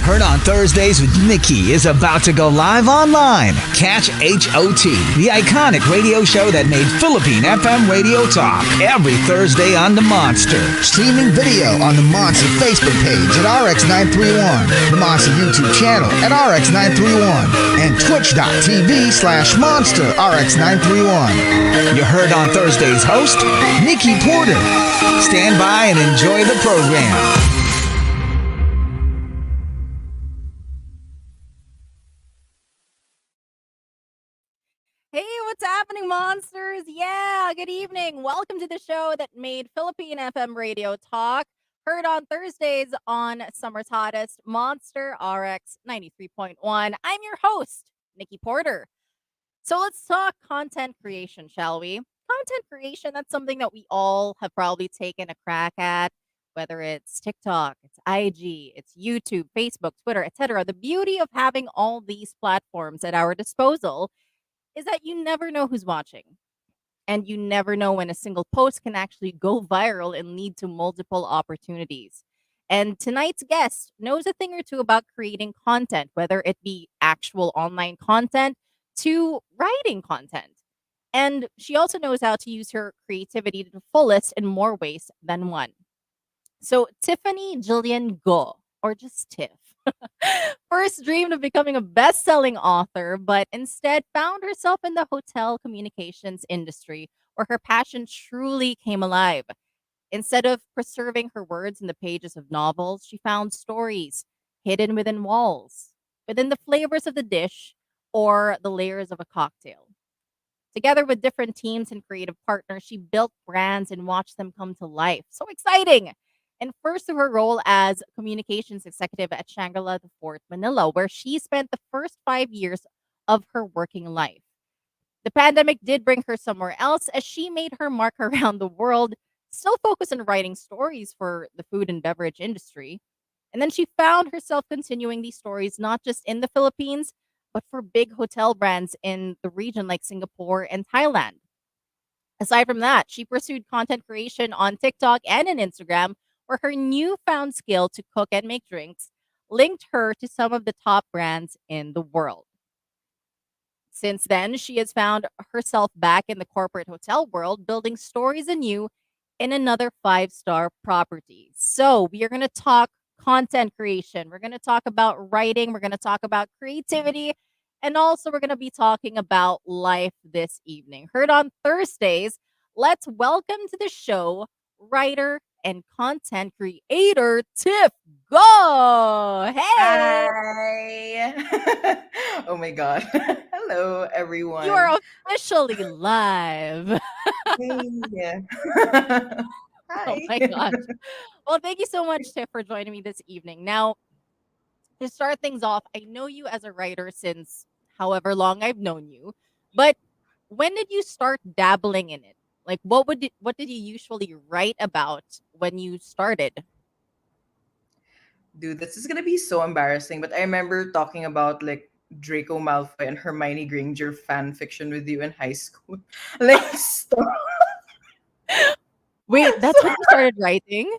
Heard on Thursdays with Nikki is about to go live online. Catch HOT, the iconic radio show that made Philippine FM radio talk, every Thursday on the Monster. Streaming video on the Monster Facebook page at RX931, the Monster YouTube channel at RX931, and twitch.tv/Monster RX931. You heard on Thursday's host, Nikki Porter. Stand by and enjoy the program. Hey, what's happening, monsters? Yeah, good evening. Welcome to the show that made Philippine FM radio talk. Heard on Thursdays on Summer's Hottest, Monster RX93.1. I'm your host, Nikki Porter. So let's talk content creation, shall we? Content creation, that's something that we all have probably taken a crack at, whether it's TikTok, it's IG, it's YouTube, Facebook, Twitter, etc. The beauty of having all these platforms at our disposal is that you never know who's watching. And you never know when a single post can actually go viral and lead to multiple opportunities. And tonight's guest knows a thing or two about creating content, whether it be actual online content to writing content. And she also knows how to use her creativity to the fullest in more ways than one. So Tiffany Jillian Go, or just Tiff, first dreamed of becoming a best-selling author, but instead found herself in the hotel communications industry where her passion truly came alive. Instead of preserving her words in the pages of novels, she found stories hidden within walls, within the flavors of the dish, or the layers of a cocktail. Together with different teams and creative partners, she built brands and watched them come to life. So exciting! And first to her role as communications executive at Shangri-La the Fort Manila, where she spent the first 5 years of her working life. The pandemic did bring her somewhere else as she made her mark around the world, still focused on writing stories for the food and beverage industry. And then she found herself continuing these stories not just in the Philippines, but for big hotel brands in the region like Singapore and Thailand. Aside from that, she pursued content creation on TikTok and on Instagram, where her newfound skill to cook and make drinks linked her to some of the top brands in the world. Since then, she has found herself back in the corporate hotel world, building stories anew in another five-star property. So we are going to talk content creation. We're going to talk about writing. We're going to talk about creativity. And also, we're going to be talking about life this evening. Heard on Thursdays, let's welcome to the show writer and content creator Tiff Go. Hey! Hi. Oh my God. Hello, everyone. You are officially live. Hey. Oh Hi. my gosh. Well, thank you so much, Tiff, for joining me this evening. Now, to start things off, I know you as a writer since however long I've known you, but when did you start dabbling in it? Like, what did you usually write about when you started? Dude, this is gonna be so embarrassing, but I remember talking about like Draco Malfoy and Hermione Granger fan fiction with you in high school. Like, stop. Wait, that's when you started writing?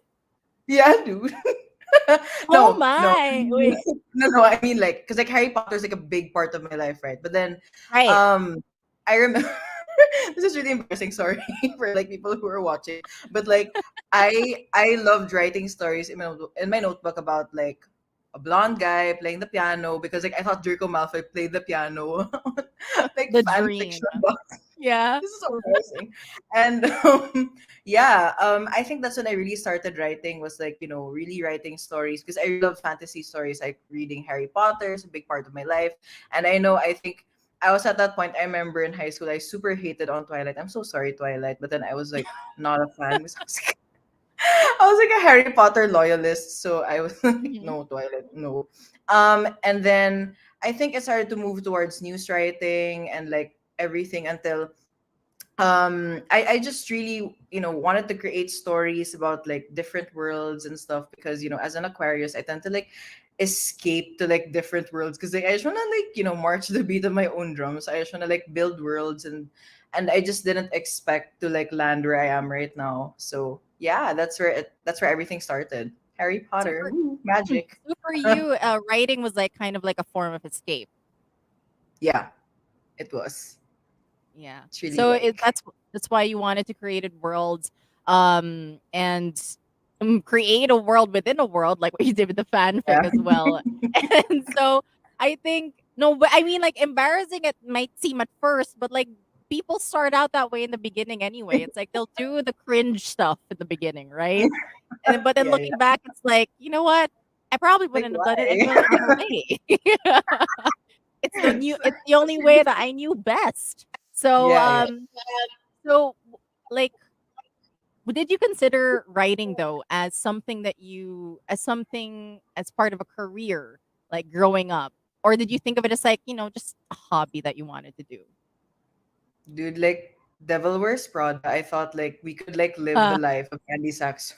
Yeah, dude. Oh No, no, my! Wait, no. I mean, like, because like Harry Potter is like a big part of my life, right? But then, right. I remember this is really embarrassing. Sorry for like people who are watching, but like, I loved writing stories in my notebook about like a blonde guy playing the piano because like I thought Draco Malfoy played the piano on like The fan dream. fiction books. Yeah. This is so embarrassing. And yeah, I think that's when I really started writing was like, really writing stories because I love fantasy stories. Like reading Harry Potter is a big part of my life. And I think I was at that point, I remember in high school, I super hated on Twilight. I'm so sorry, Twilight. But then I was like, not a fan. I was like a Harry Potter loyalist. So I was like, Mhm. no, Twilight, no. And then I think I started to move towards news writing and like everything until I just really wanted to create stories about like different worlds and stuff because as an Aquarius I tend to like escape to like different worlds because like I just want to like march the beat of my own drums. I just want to like build worlds and I just didn't expect to like land where I am right now. So yeah, that's where everything started. Harry So Potter. for Woo, magic. so for you, writing was like kind of like a form of escape. Yeah, it was. Yeah. It's really So like that's why you wanted to create worlds, and create a world within a world, like what you did with the fanfic yeah. as well. And so I think no, but I mean, like embarrassing it might seem at first, but like people start out that way in the beginning anyway. It's like they'll do the cringe stuff in the beginning, right? And then, but then Yeah, yeah. looking back, it's like you know what? I probably Like wouldn't have done it why? any other way. It's the only way that I knew best. So Yeah, yeah. so like did you consider writing though as something that as something as part of a career like growing up, or did you think of it as like, just a hobby that you wanted to do? Dude, like Devil Wears Prada, I thought like we could like live the Uh, life of Candy Sacks.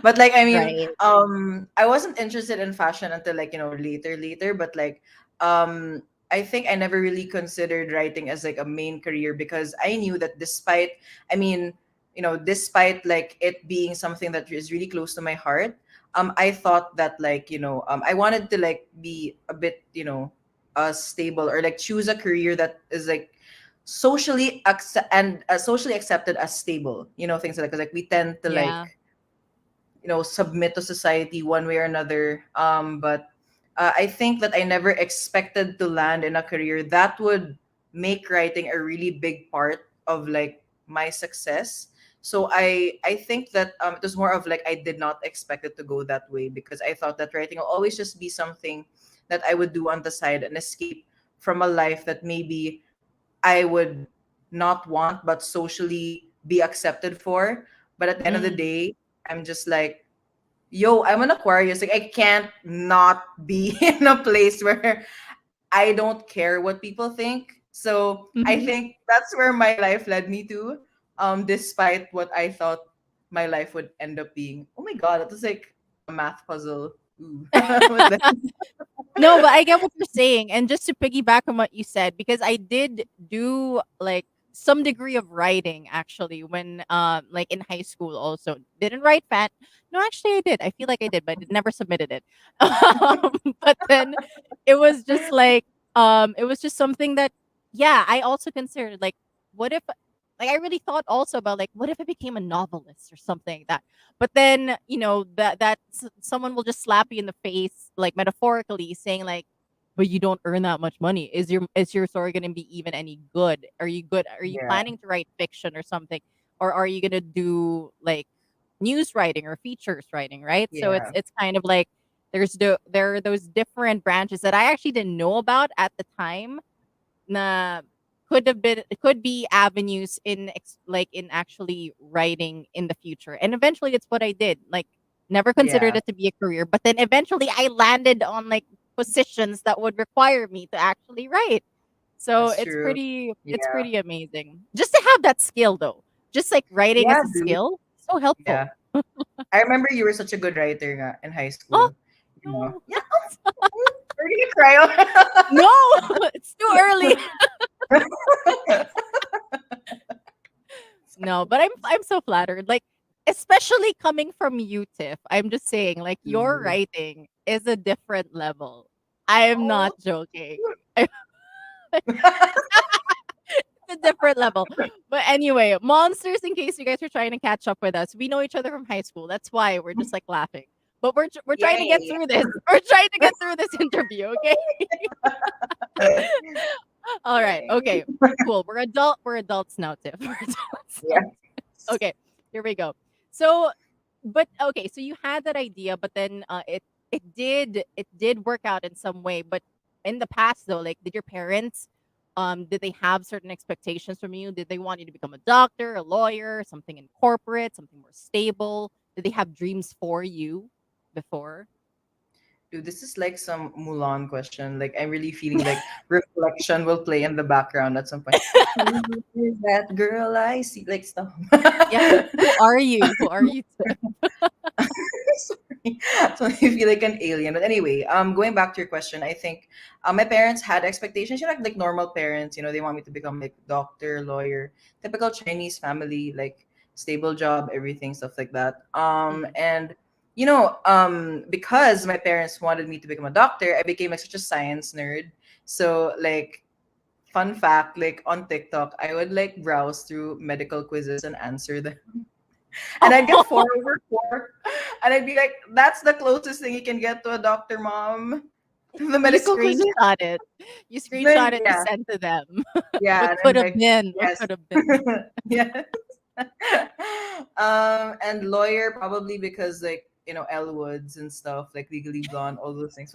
But like I mean, right. I wasn't interested in fashion until like, later, but like I think I never really considered writing as like a main career because I knew that I mean, despite like it being something that is really close to my heart, I thought that like, I wanted to like be a bit, stable or like choose a career that is like socially accepted as stable, things like that. 'Cause, like we tend to Yeah. like submit to society one way or another, but I think that I never expected to land in a career that would make writing a really big part of like my success. So I think that it was more of like I did not expect it to go that way because I thought that writing will always just be something that I would do on the side and escape from a life that maybe I would not want but socially be accepted for. But at the end of the Mm, day, I'm just like, yo, I'm an Aquarius. Like I can't not be in a place where I don't care what people think. So I mhm. think that's where my life led me to. Despite what I thought my life would end up being. Oh my god, that was like a math puzzle. Ooh. But then- No, but I get what you're saying. And just to piggyback on what you said, because I did do like some degree of writing actually when like in high school also. Didn't write fan. No, actually I did. I feel like I did, but I never submitted it. But then it was just like it was just something that yeah, I also considered like what if like I really thought also about like what if I became a novelist or something like that. But then, someone will just slap you in the face, like metaphorically, saying like, "But you don't earn that much money. Is your story going to be even any good? Are you good? Are you yeah, planning to write fiction or something, or are you going to do like news writing or features writing? Right? So it's yeah, it's kind of like there are those different branches that I actually didn't know about at the time na could be avenues in like in actually writing in the future. And eventually it's what I did. Like never considered yeah. it to be a career, but then eventually I landed on like positions that would require me to actually write. So That's it's true. it's Yeah, pretty amazing. Just to have that skill though. Just like writing yeah, as a dude. skill, so helpful. Yeah. I remember you were such a good writer nga, in high Oh school. no. Yeah. Are you gonna cry? No, it's too early. No, but I'm so flattered. Like, especially coming from you, Tiff. I'm just saying, like, your Dude. writing is a different level. I am Oh. not joking. It's a different level. But anyway, monsters, in case you guys are trying to catch up with us, we know each other from high school. That's why we're just like laughing. But we're trying to get Yay. through this. We're trying to get through this interview, okay? All right. Yay. Okay. Cool. We're adults now, Tiff. We're adults now. Yeah. Okay, here we go. So, but okay, so you had that idea, but then it did work out in some way. But in the past, though, like, did your parents did they have certain expectations from you? Did they want you to become a doctor, a lawyer, something in corporate, something more stable? Did they have dreams for you before? Dude, this is like some Mulan question. Like I'm really feeling like reflection will play in the background at some point. Who is that girl I see? Like stop. Yeah, who are you? Who are you? Sorry. So I feel like an alien. But anyway, going back to your question, I think my parents had expectations, like normal parents, they want me to become like doctor, lawyer, typical Chinese family, like stable job, everything, stuff like that. Mm, And because my parents wanted me to become a doctor, I became like such a science nerd. So like, fun fact, like on TikTok, I would like browse through medical quizzes and answer them. And I'd get 4/4. And I'd be like, that's the closest thing you can get to a doctor, mom. The You medical quizzes. screenshot it. You screenshot Then it to yeah, send to them. yeah. What And could I'm have like, been? What yes. could have been? Yeah. And lawyer probably because like, Elwoods and stuff, like Legally Blonde, all those things.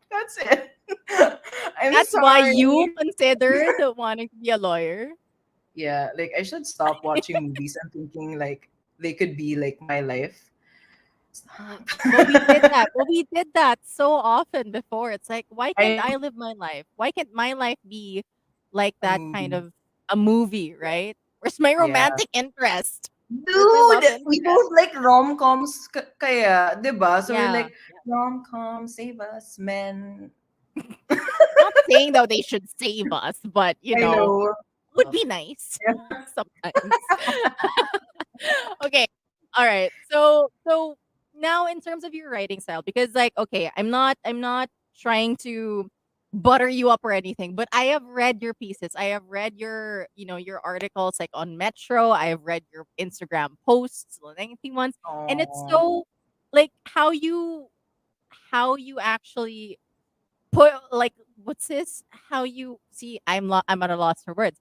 That's it. I'm That's why sorry. you considered wanting to be a lawyer. Yeah, like I should stop watching movies and thinking like they could be like my life. Stop. But we did that. But we did that so often before. It's like, why can't I I live my life? Why can't my life be like a that kind movie. of a movie, right? Where's my Yeah. romantic interest? Where's my Dude, love we interest? both like rom-coms kaya, 'di ba? So we're Yeah. like, rom-com, save us, men. Not saying though they should save us, but I know. would be nice Yeah. sometimes. Okay. All right. So now in terms of your writing style, because like, okay, I'm not trying to butter you up or anything, but I have read your pieces. I have read your articles like on Metro. I have read your Instagram posts, lengthy ones, and it's Oh. so like how you actually put like what's this? How you see? I'm at a loss for words.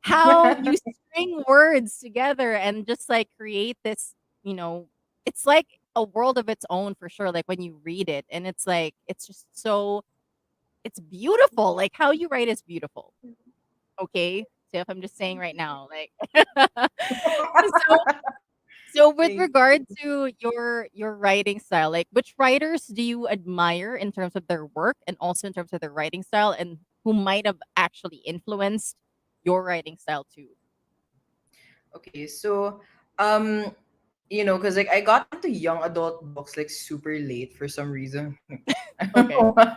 How you string words together and just like create this, you know, it's like a world of its own for sure. Like when you read it, and it's like it's just so it's beautiful. Like how you write is beautiful. Okay, so if I'm just saying right now, like so so with Thank regard to your writing style, like which writers do you admire in terms of their work and also in terms of their writing style and who might have actually influenced your writing style too? Okay, so because like I got into young adult books like super late for some reason. I don't Okay. know why.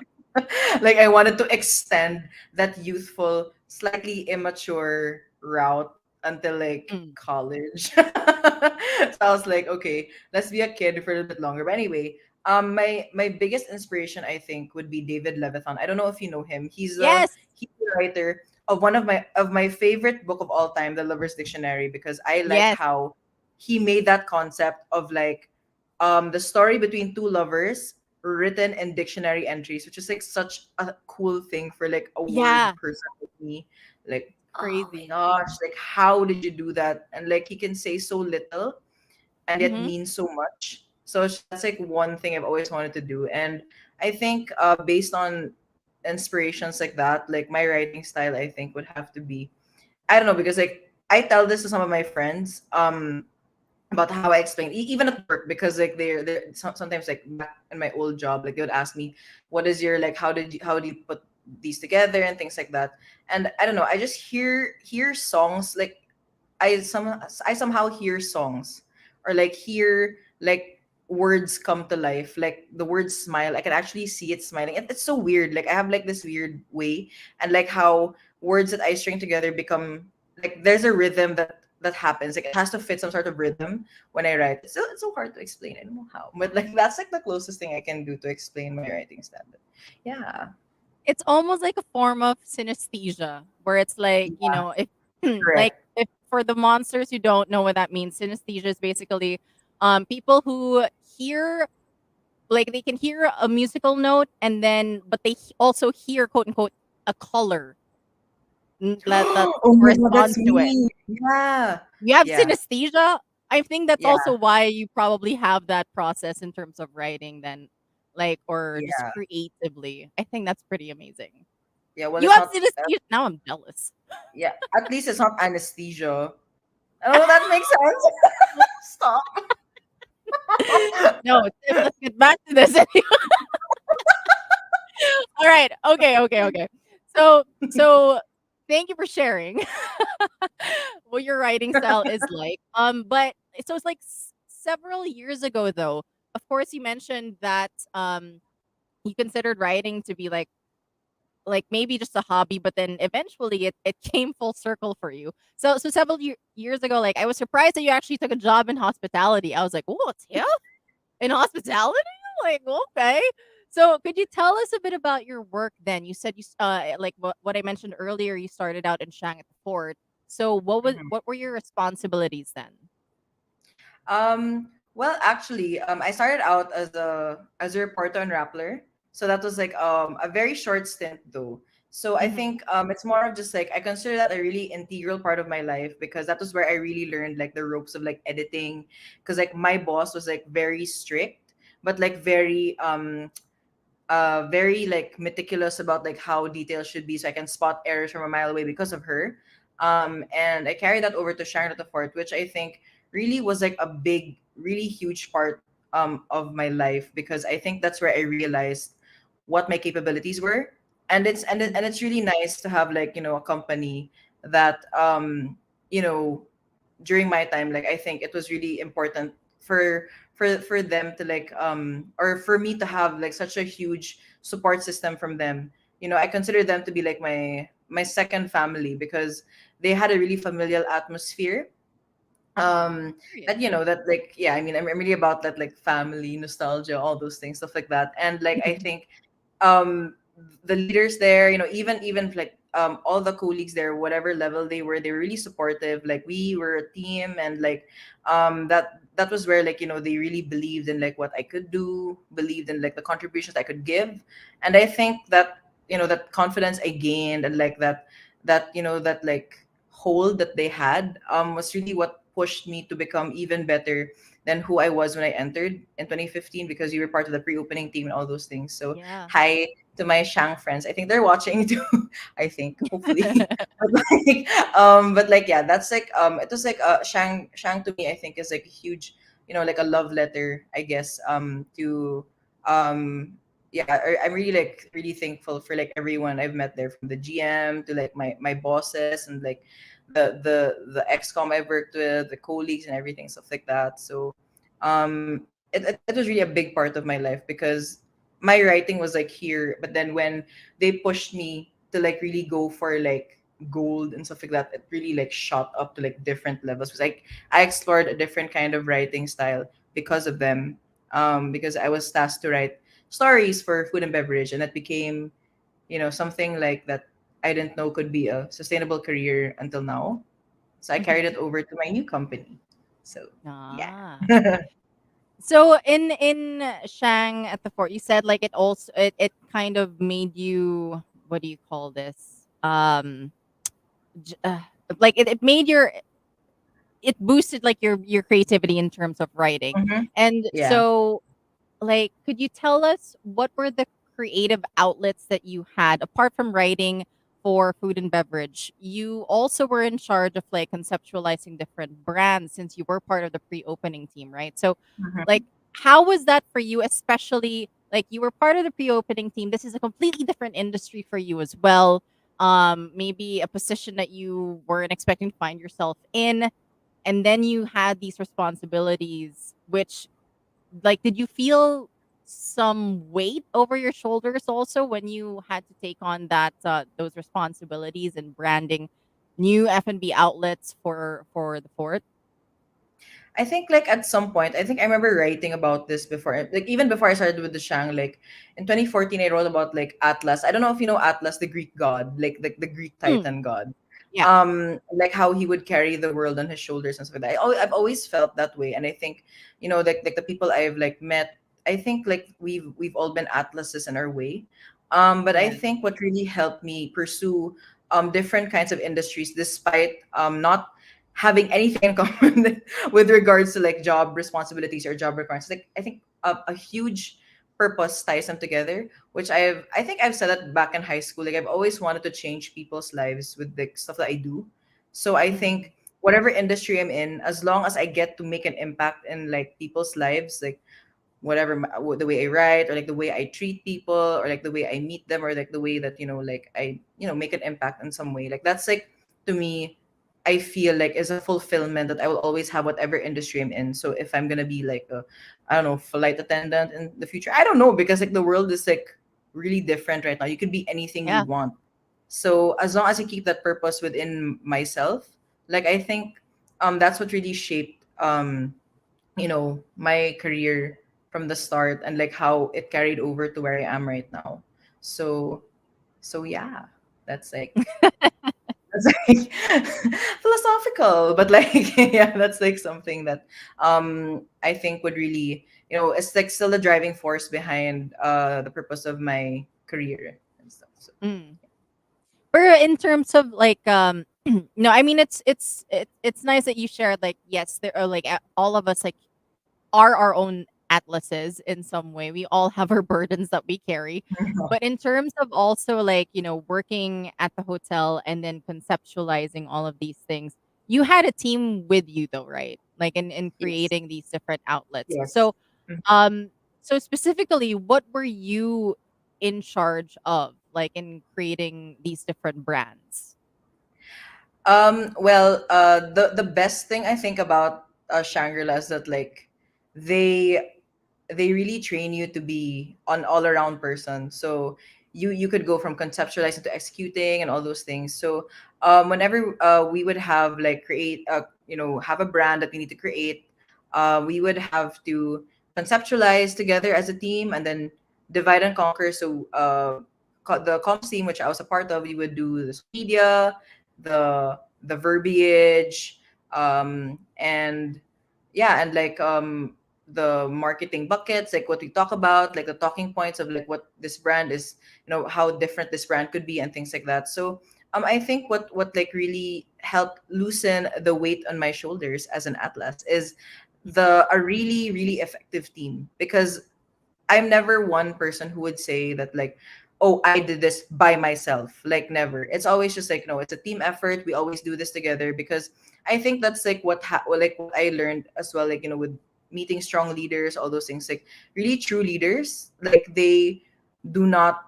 Like I wanted to extend that youthful, slightly immature route until like Mm. college. So I was like, okay, let's be a kid for a little bit longer. But anyway, my biggest inspiration I think would be David Levithan. I don't know if you know him. Yes. He's the writer of one of my favorite book of all time, The Lover's Dictionary, because I like Yes. how he made that concept of like the story between two lovers written in dictionary entries, which is like such a cool thing for like a word Yeah. person like me. Like, oh my Crazy. gosh, like how did you do that? And like he can say so little and yet Mm-hmm. mean so much. So that's like one thing I've always wanted to do. And I think based on inspirations like that, like my writing style, I think would have to be, I don't know, because like I tell this to some of my friends about how I explain, even at work, because like sometimes like back in my old job, like they would ask me, "What is your like? How do you put these together and things like that?" And I don't know, I just hear songs like I somehow hear songs or like hear like words come to life, like the word smile. I can actually see it smiling. It's so weird. Like I have like this weird way, and like how words that I string together become like there's a rhythm that happens. Like it has to fit some sort of rhythm when I write. It's so hard to explain. I don't know how, but like that's like the closest thing I can do to explain my writing style. Yeah, It's almost like a form of synesthesia where it's like, yeah, if like correct. if for the monsters who don't know what that means, synesthesia is basically people who hear like they can hear a musical note and then but they also hear quote unquote a color that Oh my god, that's corresponds to it. me. Yeah. You have Yeah. synesthesia. I think that's Yeah. also why you probably have that process in terms of writing then like or just Yeah. creatively. I think that's pretty amazing. Yeah. Well, You it's have not. synesthesia. Now I'm jealous. Yeah. At least it's not anesthesia. I don't know if that makes sense. Stop. No, Tiff, let's get back to this. All right. Okay, okay, okay. So thank you for sharing what your writing style is like. But so it's like several years ago though. Of course you mentioned that you considered writing to be like maybe just a hobby, but then eventually it came full circle for you. So several years ago, like I was surprised that you actually took a job in hospitality. I was like, oh, Tiff? In hospitality? Like, okay. So, could you tell us a bit about your work then? You said like what I mentioned earlier, you started out in Shang at the fort. So, what were your responsibilities then? Well, actually, I started out as a reporter on Rappler. So that was like a very short stint though. So I Mhm. think it's more of just like I consider that a really integral part of my life because that was where I really learned like the ropes of like editing. Because like my boss was like very strict, but like very like meticulous about like how details should be so I can spot errors from a mile away because of her. And I carried that over to Sharon at the Fort, which I think really was like a big, really huge part of my life because I think that's where I realized what my capabilities were. And it's really nice to have like, a company that you know, during my time, like I think it was really important for them to like or for me to have like such a huge support system from them. I consider them to be like my second family because they had a really familial atmosphere. Period. That that like, yeah, I mean, I'm really about that like family nostalgia, all those things, stuff like that. And like I think um the leaders there, even like all the colleagues there, whatever level they were really supportive. Like we were a team, and like that was where like they really believed in like what I could do, believed in like the contributions I could give. And I think that that confidence I gained, and like that like hold that they had was really what pushed me to become even better than who I was when I entered in 2015, because you were part of the pre-opening team and all those things. So Yeah. hi to my Shang friends. I think they're watching too. I think, hopefully. But like yeah, that's like it was like Shang to me, I think, is like a huge, like a love letter, I guess, to yeah, I'm really like really thankful for like everyone I've met there, from the GM to like my bosses, and like the XCOM I've worked with, the colleagues and everything, stuff like that. So it was really a big part of my life because my writing was like here, but then when they pushed me to like really go for like gold and stuff like that, it really like shot up to like different levels, because like I explored a different kind of writing style because of them. Because I was tasked to write stories for food and beverage, and that became something like that I didn't know could be a sustainable career until now. So I carried it over to my new company. So yeah. Ah. So in Shang at the fort, you said like it kind of made you, what do you call this? J- uh, like it made it boosted like your creativity in terms of writing. Hmm. And Yeah. so, like, could you tell us what were the creative outlets that you had apart from writing for food and beverage? You also were in charge of like conceptualizing different brands since you were part of the pre-opening team, right? So, Hmm. like, how was that for you, especially like you were part of the pre-opening team? This is a completely different industry for you as well. Maybe a position that you weren't expecting to find yourself in, and then you had these responsibilities, which, like, did you feel some weight over your shoulders also when you had to take on those responsibilities and branding new F&B outlets for the fort? I think like at some point, I think I remember writing about this before, like even before I started with the Shang, like in 2014, I wrote about like Atlas. I don't know if you know Atlas, the Greek god, like the Greek Mm, Titan god. yeah. Like how he would carry the world on his shoulders and stuff like that. I've always felt that way, and I think like the people I've like met, I think like we've all been Atlases in our way. But I Yeah. think what really helped me pursue different kinds of industries, despite not having anything in common with regards to like job responsibilities or job requirements. Like I think a huge purpose ties them together, which I think I've said that back in high school. Like I've always wanted to change people's lives with the stuff that I do. So I Mhm. think whatever industry I'm in, as long as I get to make an impact in like people's lives, like whatever the way I write, or like the way I treat people, or like the way I meet them, or like the way that like I make an impact in some way, like that's like, to me, I feel like is a fulfillment that I will always have whatever industry I'm in. So if I'm gonna be like a, I don't know, flight attendant in the future, I don't know, because like the world is like really different right now. You could be anything you Yeah. want. So as long as I keep that purpose within myself, like I think that's what really shaped my career from the start, and like how it carried over to where I am right now. So yeah, that's like that's like philosophical, but like yeah, that's like something that I think would really, it's like still the driving force behind the purpose of my career and stuff. So Mm. But in terms of like no, I mean it's nice that you shared like yes, there are like all of us like are our own atlases in some way. We all have our burdens that we carry. But in terms of also like, working at the hotel and then conceptualizing all of these things, you had a team with you though, right? Like in yes, creating these different outlets. yes. Um so specifically, what were you in charge of like in creating these different brands? Well, the best thing I think about Shangri-La is that like they they really train you to be an all-around person. So you could go from conceptualizing to executing and all those things. So whenever we would have like create have a brand that we need to create, we would have to conceptualize together as a team and then divide and conquer. So the comms team, which I was a part of, we would do the social media, the verbiage, and yeah, and like the marketing buckets, like what we talk about, like the talking points of like what this brand is, how different this brand could be and things like that. So I think what like really helped loosen the weight on my shoulders as an atlas is the a really really effective team, because I'm never one person who would say that like, oh, I did this by myself. Like never. It's always just like no, it's a team effort. We always do this together, because I think that's like like what I learned as well. Like with meeting strong leaders, all those things. Like really true leaders, like they do not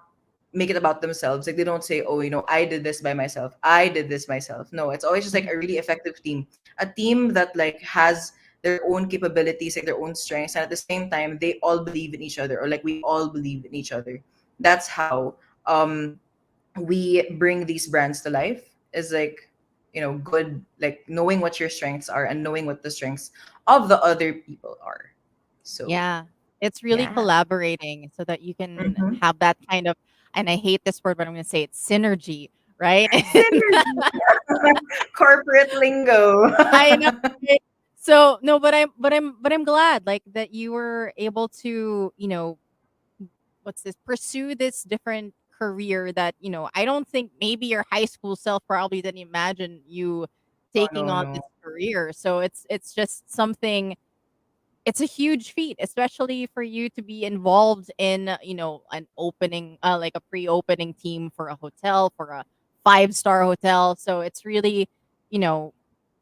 make it about themselves. Like they don't say, oh, I did this by myself. I did this myself. No, it's always just like a really effective team. A team that like has their own capabilities, like their own strengths, and at the same time they all believe in each other, or like we all believe in each other. That's how um we bring these brands to life, is like good, like knowing what your strengths are and knowing what the strengths of the other people are. So Yeah. It's really yeah. collaborating so that you can Mm-hmm. have that kind of, and I hate this word, but I'm going to say it's synergy, right? And Synergy. Corporate lingo. I know. Right? So no, but I'm glad like that you were able to, what's this, pursue this different career that, I don't think maybe your high school self probably didn't imagine you Oh taking no, on no. this career. So it's just something, it's a huge feat, especially for you to be involved in, an opening, like a pre-opening team for a hotel, for a five-star hotel. So it's really, you know,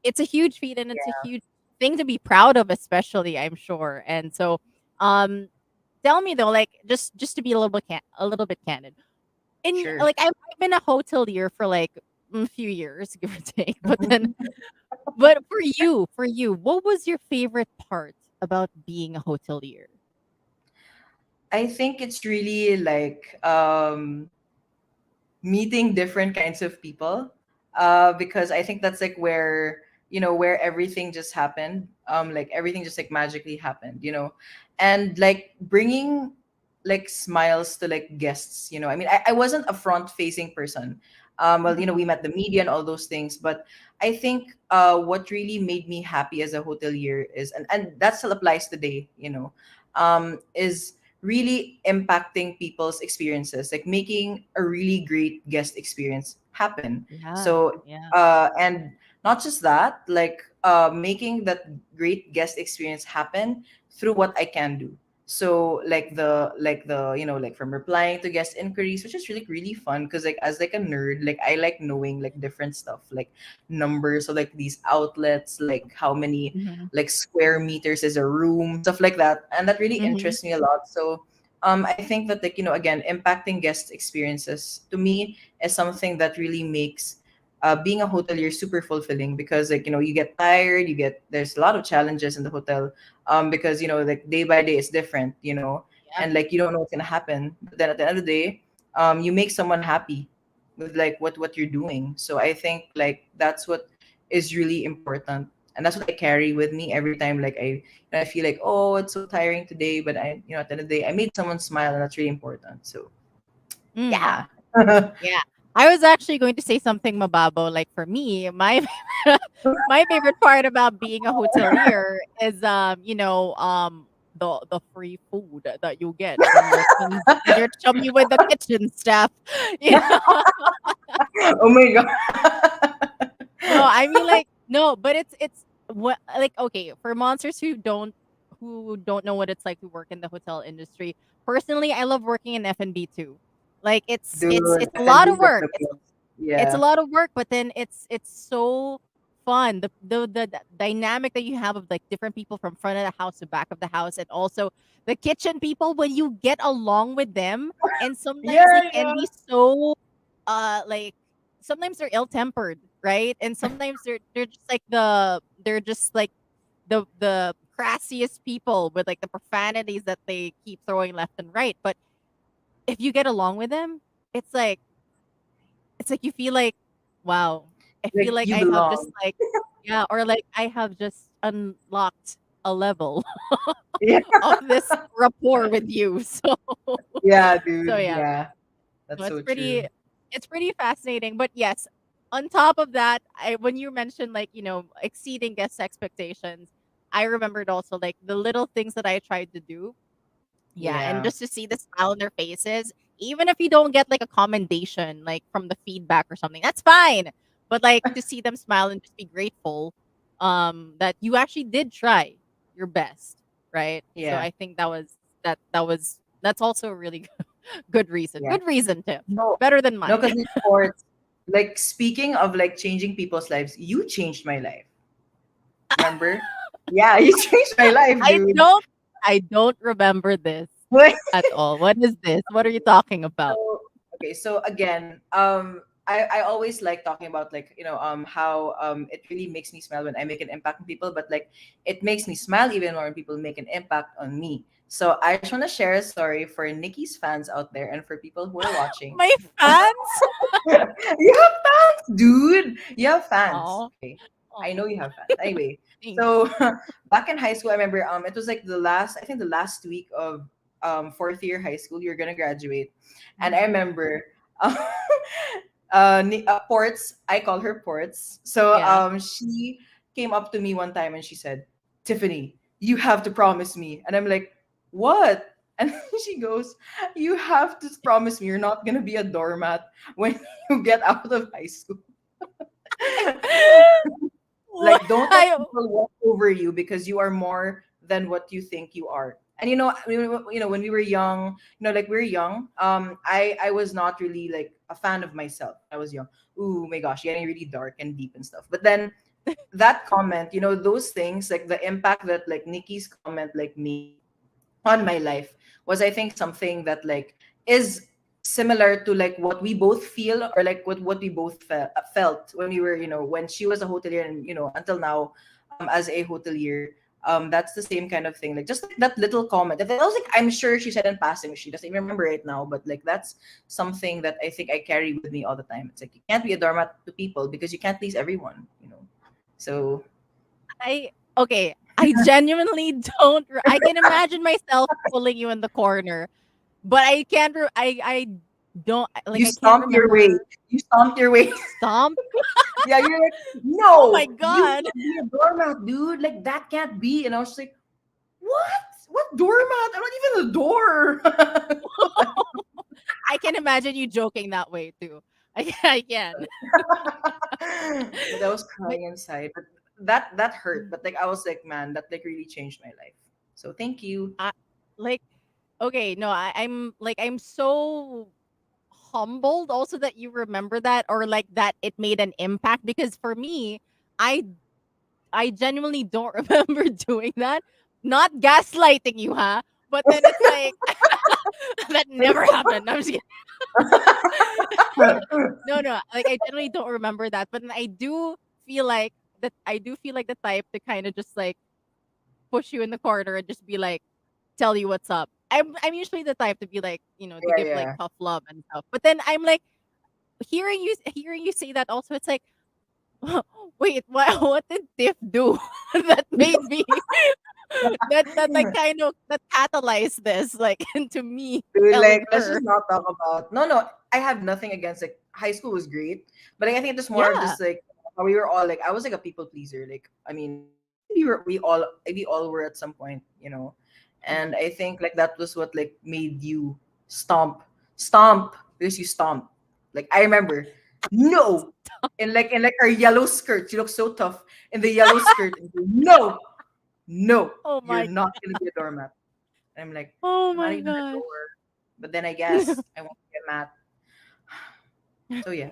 it's a huge feat and it's a huge thing to be proud of, especially I'm sure. And so, um, tell me though, like just to be a little bit a little bit candid, in Sure. like I've been a hotelier for like a few years, give or take, but then but for you, what was your favorite part about being a hotelier? I think it's really like meeting different kinds of people, because I think that's like where where everything just happened, like everything just like magically happened, and like bringing like smiles to like guests. I mean, I wasn't a front facing person. Well, Mhm, we met the media and all those things, but I think what really made me happy as a hotelier is, and that still applies today, is really impacting people's experiences, like making a really great guest experience happen. yeah, So, yeah, and not just that, like making that great guest experience happen through what I can do. So like the like from replying to guest inquiries, which is really fun, because like as like a nerd, like I like knowing like different stuff, like numbers, so like these outlets, like how many mhm, like square meters is a room, stuff like that, and that really mhm, interests me a lot. So I think that like again, impacting guest experiences to me is something that really makes being a hotelier super fulfilling, because like you get tired, there's a lot of challenges in the hotel, because like day by day it's different, yeah, and like you don't know what's gonna happen, but then at the end of the day, you make someone happy with like what you're doing. So I think like that's what is really important. and that's what I carry with me every time. Like I feel like, oh, it's so tiring today, but at the end of the day, I made someone smile, and that's really important. So Mm, yeah. yeah. I was actually going to say something mababo. Like for me, my my favorite part about being a hotelier is the free food that you get when you're chummy with the kitchen staff. You know? Oh my god. No, I mean like no, but it's what like okay, for monsters who don't know what it's like to work in the hotel industry. Personally, I love working in F&B too. Like Dude, it's a lot F&B of is like work. the best. It's a Yeah. lot of work, but then it's so fun. The dynamic that you have of like different people from front of the house to back of the house, and also the kitchen people when you get along with them, and sometimes they Yeah, can be so like sometimes they're ill tempered, right? And sometimes they're just like the crassiest people with like the profanities that they keep throwing left and right. But if you get along with them, it's like it's like you feel like, wow, I feel like like you I have just belong. like yeah, or like I have just unlocked a level Yeah. of this rapport with you. Yeah, So dude. yeah. Yeah. So That's so true. it's pretty fascinating. But yes, on top of that, I when you mentioned like, exceeding guest expectations, I remembered also like the little things that I tried to do. Yeah, and Yeah. just to see the smile on their faces, even if you don't get like a commendation like from the feedback or something, that's fine. But like to see them smile and just be grateful that you actually did try your best, right? So Yeah. I think that's also a really good reason. Yeah. Good reason, Tiff. No. Better than No, mine. because in sports, like speaking of like changing people's lives, you changed my life. Remember? Yeah, you changed my life, I dude. don't I don't remember this at all. What is this? What are you talking about? So okay, so again, I always like talking about like how it really makes me smile when I make an impact on people, but like it makes me smile even more when people make an impact on me. So I just want to share a story for Nikki's fans out there and for people who are watching. My fans? You have fans, dude. You have fans. Oh, Okay, I know oh, you have fans. Anyway, thanks. so back in high school, I remember it was like I think the last week of fourth year high school. You're gonna graduate, and I Mhm. remember Ports. I call her Ports. So Yeah. she came up to me one time and she said, "Tiffany, you have to promise me." And I'm like, "What?" And she goes, "You have to promise me you're not gonna be a doormat when you get out of high school. Like, don't let Why? people walk over you because you are more than what you think you are." And when we were young, like we are young. I was not really like a fan of myself. I was young. Ooh my gosh, getting really dark and deep and stuff. But then that comment, those things, like the impact that like Nikki's comment like made on my life was, I think, something that like is similar to like what we both feel, or like what we both felt when we were, when she was a hotelier, and until now, as a hotelier. That's the same kind of thing, like just like that little comment that I was like, I'm sure she said in passing, she doesn't even remember right now, but like that's something that I think I carry with me all the time. It's like you can't be a doormat to people because you can't please everyone. So I okay. I genuinely don't. I can imagine myself pulling you in the corner, but I can't. I don't like. you I can't stomped your way. remember. You stomped your way. Stomp. Yeah, you're like, Oh my no, you god. can't be a doormat, dude. Like that can't be. And I was just like, what? What doormat? I'm not even a door. I can imagine you joking that way too. I can. But I was But crying inside. But that hurt. But like I was like, man, that like really changed my life. So thank you. I like okay. No, I'm so humbled also that you remember that, or like that it made an impact, because for me, I I genuinely don't remember doing that. Not gaslighting you, huh? But then it's like that never happened. I'm just kidding. No, no. Like I generally don't remember that, but then I do feel like the type to kind of just like push you in the corner and just be like, tell you what's up. I'm usually the type to be like, to Yeah, give like yeah. tough love and stuff. But then I'm like hearing you say that also, it's like Wait, what? What did Tiff do that made me that like kind of that catalyzed this like into me Dude, telling like, let's her? just not talk about. No, no. I have nothing against like high school was great, but like, I think it was more of Yeah. just like how we were all like. I was like a people pleaser. Like, I mean, we all were at some point, and Mhm. I think like that was what like made you stomp, stomp because you stomp. Like I remember, no, in like our yellow skirt, you look so tough in the yellow skirt. And you, no, no, Oh you're my not gonna be a doormat. And I'm like, oh I'm not my even a gosh. door. But then I guess I want to get mad. So yeah.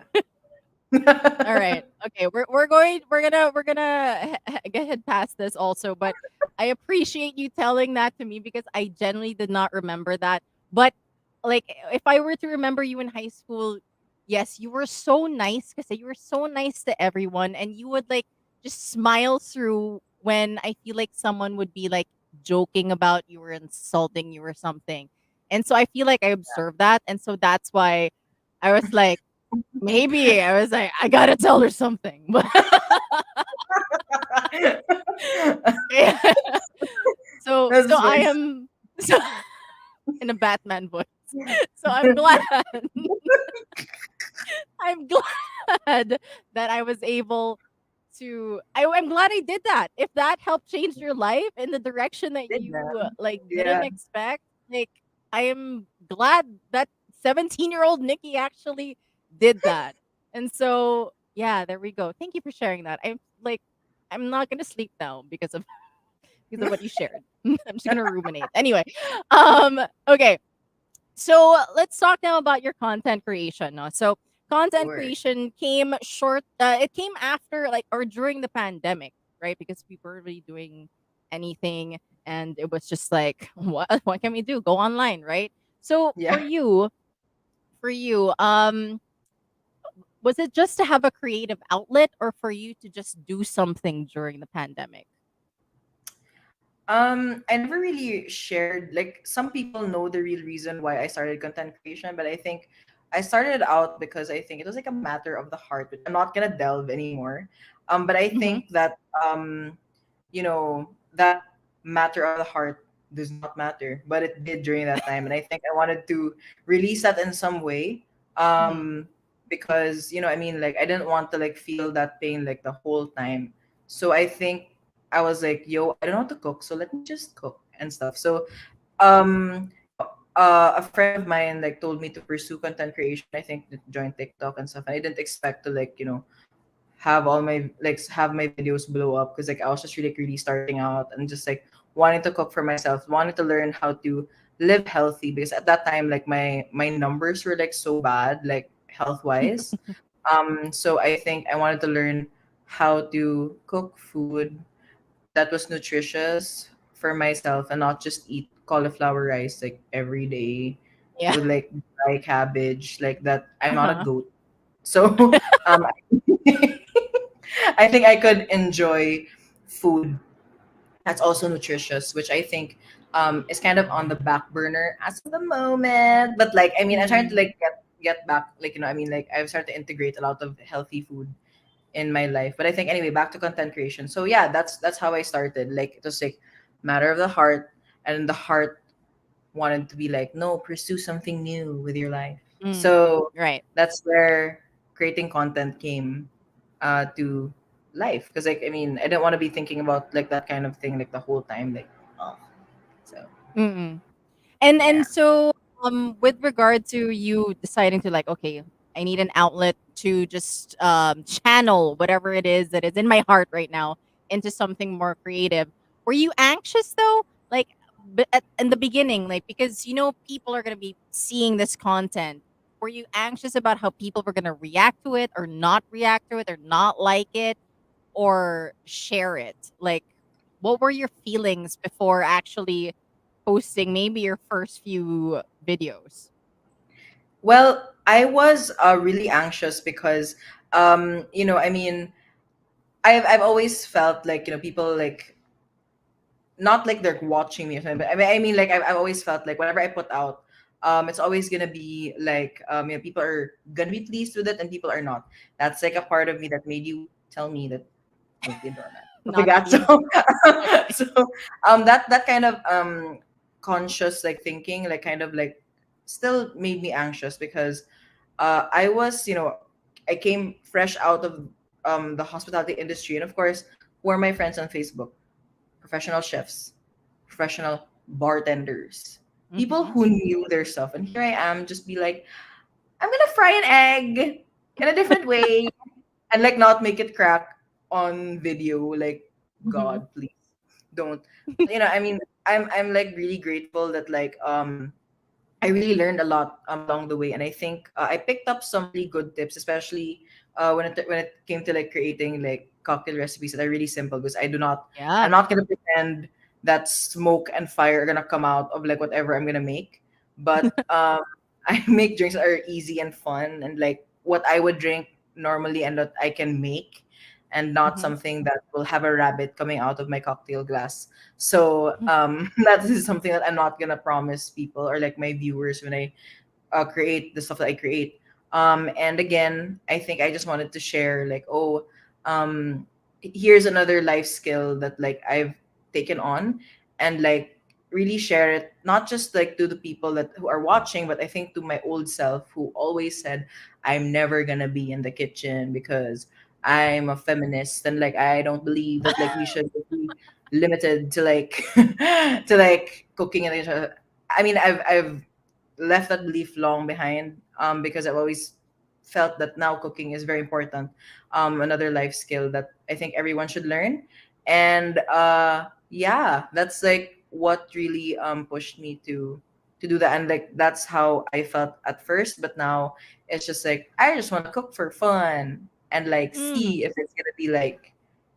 All right. Okay. We're gonna get head past this also, but I appreciate you telling that to me because I genuinely did not remember that. But like if I were to remember you in high school, yes, you were so nice because you were so nice to everyone and you would like just smile through when I feel like someone would be like joking about you or insulting you or something. And so I feel like I observed that. And so that's why I was like, maybe I was like, I gotta tell her something. But yeah. So That's I funny. am so in a Batman voice. So I'm glad I'm glad that I was able to I'm glad I did that. If that helped change your life in the direction that Did you man. like didn't Yeah. expect, like I am glad that 17-year-old Nikki actually did that. And so yeah, there we go. Thank you for sharing that. I'm not gonna sleep now because of what you shared. I'm just gonna ruminate. Anyway, okay. So let's talk now about your content creation. No? So content Sure. creation came short. It came after like or during the pandemic, right? Because we weren't really doing anything, and it was just like, what can we do? Go online, right? So Yeah. for you, was it just to have a creative outlet, or for you to just do something during the pandemic? I never really shared like some people know the real reason why I started content creation, but I think I started out because I think it was like a matter of the heart, which I'm not gonna delve anymore. But I Mm-hmm. think that that matter of the heart does not matter, but it did during that time, and I think I wanted to release that in some way. Mm-hmm. Because I mean, like I didn't want to like feel that pain like the whole time. So I think I was like, yo, I don't know how to cook, so let me just cook and stuff. So a friend of mine like told me to pursue content creation. I think to join TikTok and stuff. And I didn't expect to like have my videos blow up because like I was just really starting out and just like wanting to cook for myself, wanted to learn how to live healthy because at that time like my numbers were like so bad like health wise. So I think I wanted to learn how to cook food that was nutritious for myself and not just eat cauliflower rice like every day Yeah. with like dry cabbage like that. I'm not a Uh-huh. goat. So um I think I could enjoy food that's also nutritious, which I think is kind of on the back burner as of the moment. But like I mean I'm trying to Mm. like get back like I mean like I've started to integrate a lot of healthy food in my life. But I think anyway, back to content creation. So yeah, that's how I started. Like it was like matter of the heart, and the heart wanted to be like, no, pursue something new with your life. Mm. So Right. that's where creating content came to life. Because like I mean, I didn't want to be thinking about like that kind of thing like the whole time. Like oh, so Mm. And yeah. so with regard to you deciding to like, okay, I need an outlet to just channel whatever it is that is in my heart right now into something more creative. Were you anxious though? Like in the beginning, like because people are going to be seeing this content. Were you anxious about how people were going to react to it or not react to it or not like it or share it? Like what were your feelings before actually posting maybe your first few videos? Well, I was really anxious because I mean I've always felt like people like not like they're watching me or something, but I mean like I've always felt like whatever I put out, it's always gonna be like people are gonna be pleased with it and people are not. That's like a part of me that made you tell me that won't be a doormat. Stuff like Not to that. be a doormat. Okay. So that kind of conscious like thinking like kind of like still made me anxious because I was, I came fresh out of the hospitality industry, and of course, who are my friends on Facebook? Professional chefs, professional bartenders, people Mm-hmm. who knew their stuff. And here I am, just be like, I'm gonna fry an egg in a different way, and like not make it crack on video. Like, Mm-hmm. God, please don't. I mean, I'm like really grateful that like I really learned a lot along the way, and I think I picked up some really good tips, especially when it came to like creating like cocktail recipes that are really simple. Because I'm Yeah. not gonna pretend that smoke and fire are gonna come out of like whatever I'm gonna make, but I make drinks that are easy and fun, and like what I would drink normally and that I can make, and not Mm-hmm. something that will have a rabbit coming out of my cocktail glass. So that is something that I'm not gonna promise people or like my viewers when I create the stuff that I create. And again, I think I just wanted to share like, oh, here's another life skill that like I've taken on, and like really share it not just like to the people that who are watching, but I think to my old self who always said I'm never gonna be in the kitchen because I'm a feminist, and like I don't believe that like we should be limited to like to like cooking and I mean I've left that belief long behind because I've always felt that now cooking is very important, another life skill that I think everyone should learn. And yeah, that's like what really pushed me to do that, and like that's how I felt at first, but now it's just like I just want to cook for fun and like Mm. see if it's gonna be like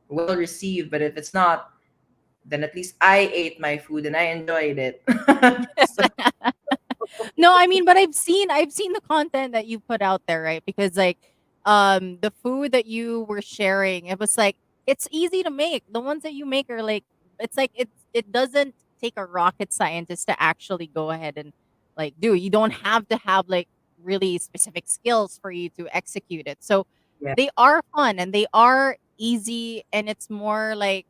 well received, but if it's not, then at least I ate my food and I enjoyed it. So, No, I mean, but I've seen the content that you put out there, right? Because like the food that you were sharing, it was like it's easy to make. The ones that you make are like it's like it doesn't take a rocket scientist to actually go ahead and like do. You don't have to have like really specific skills for you to execute it. So yeah. they are fun and they are easy, and it's more like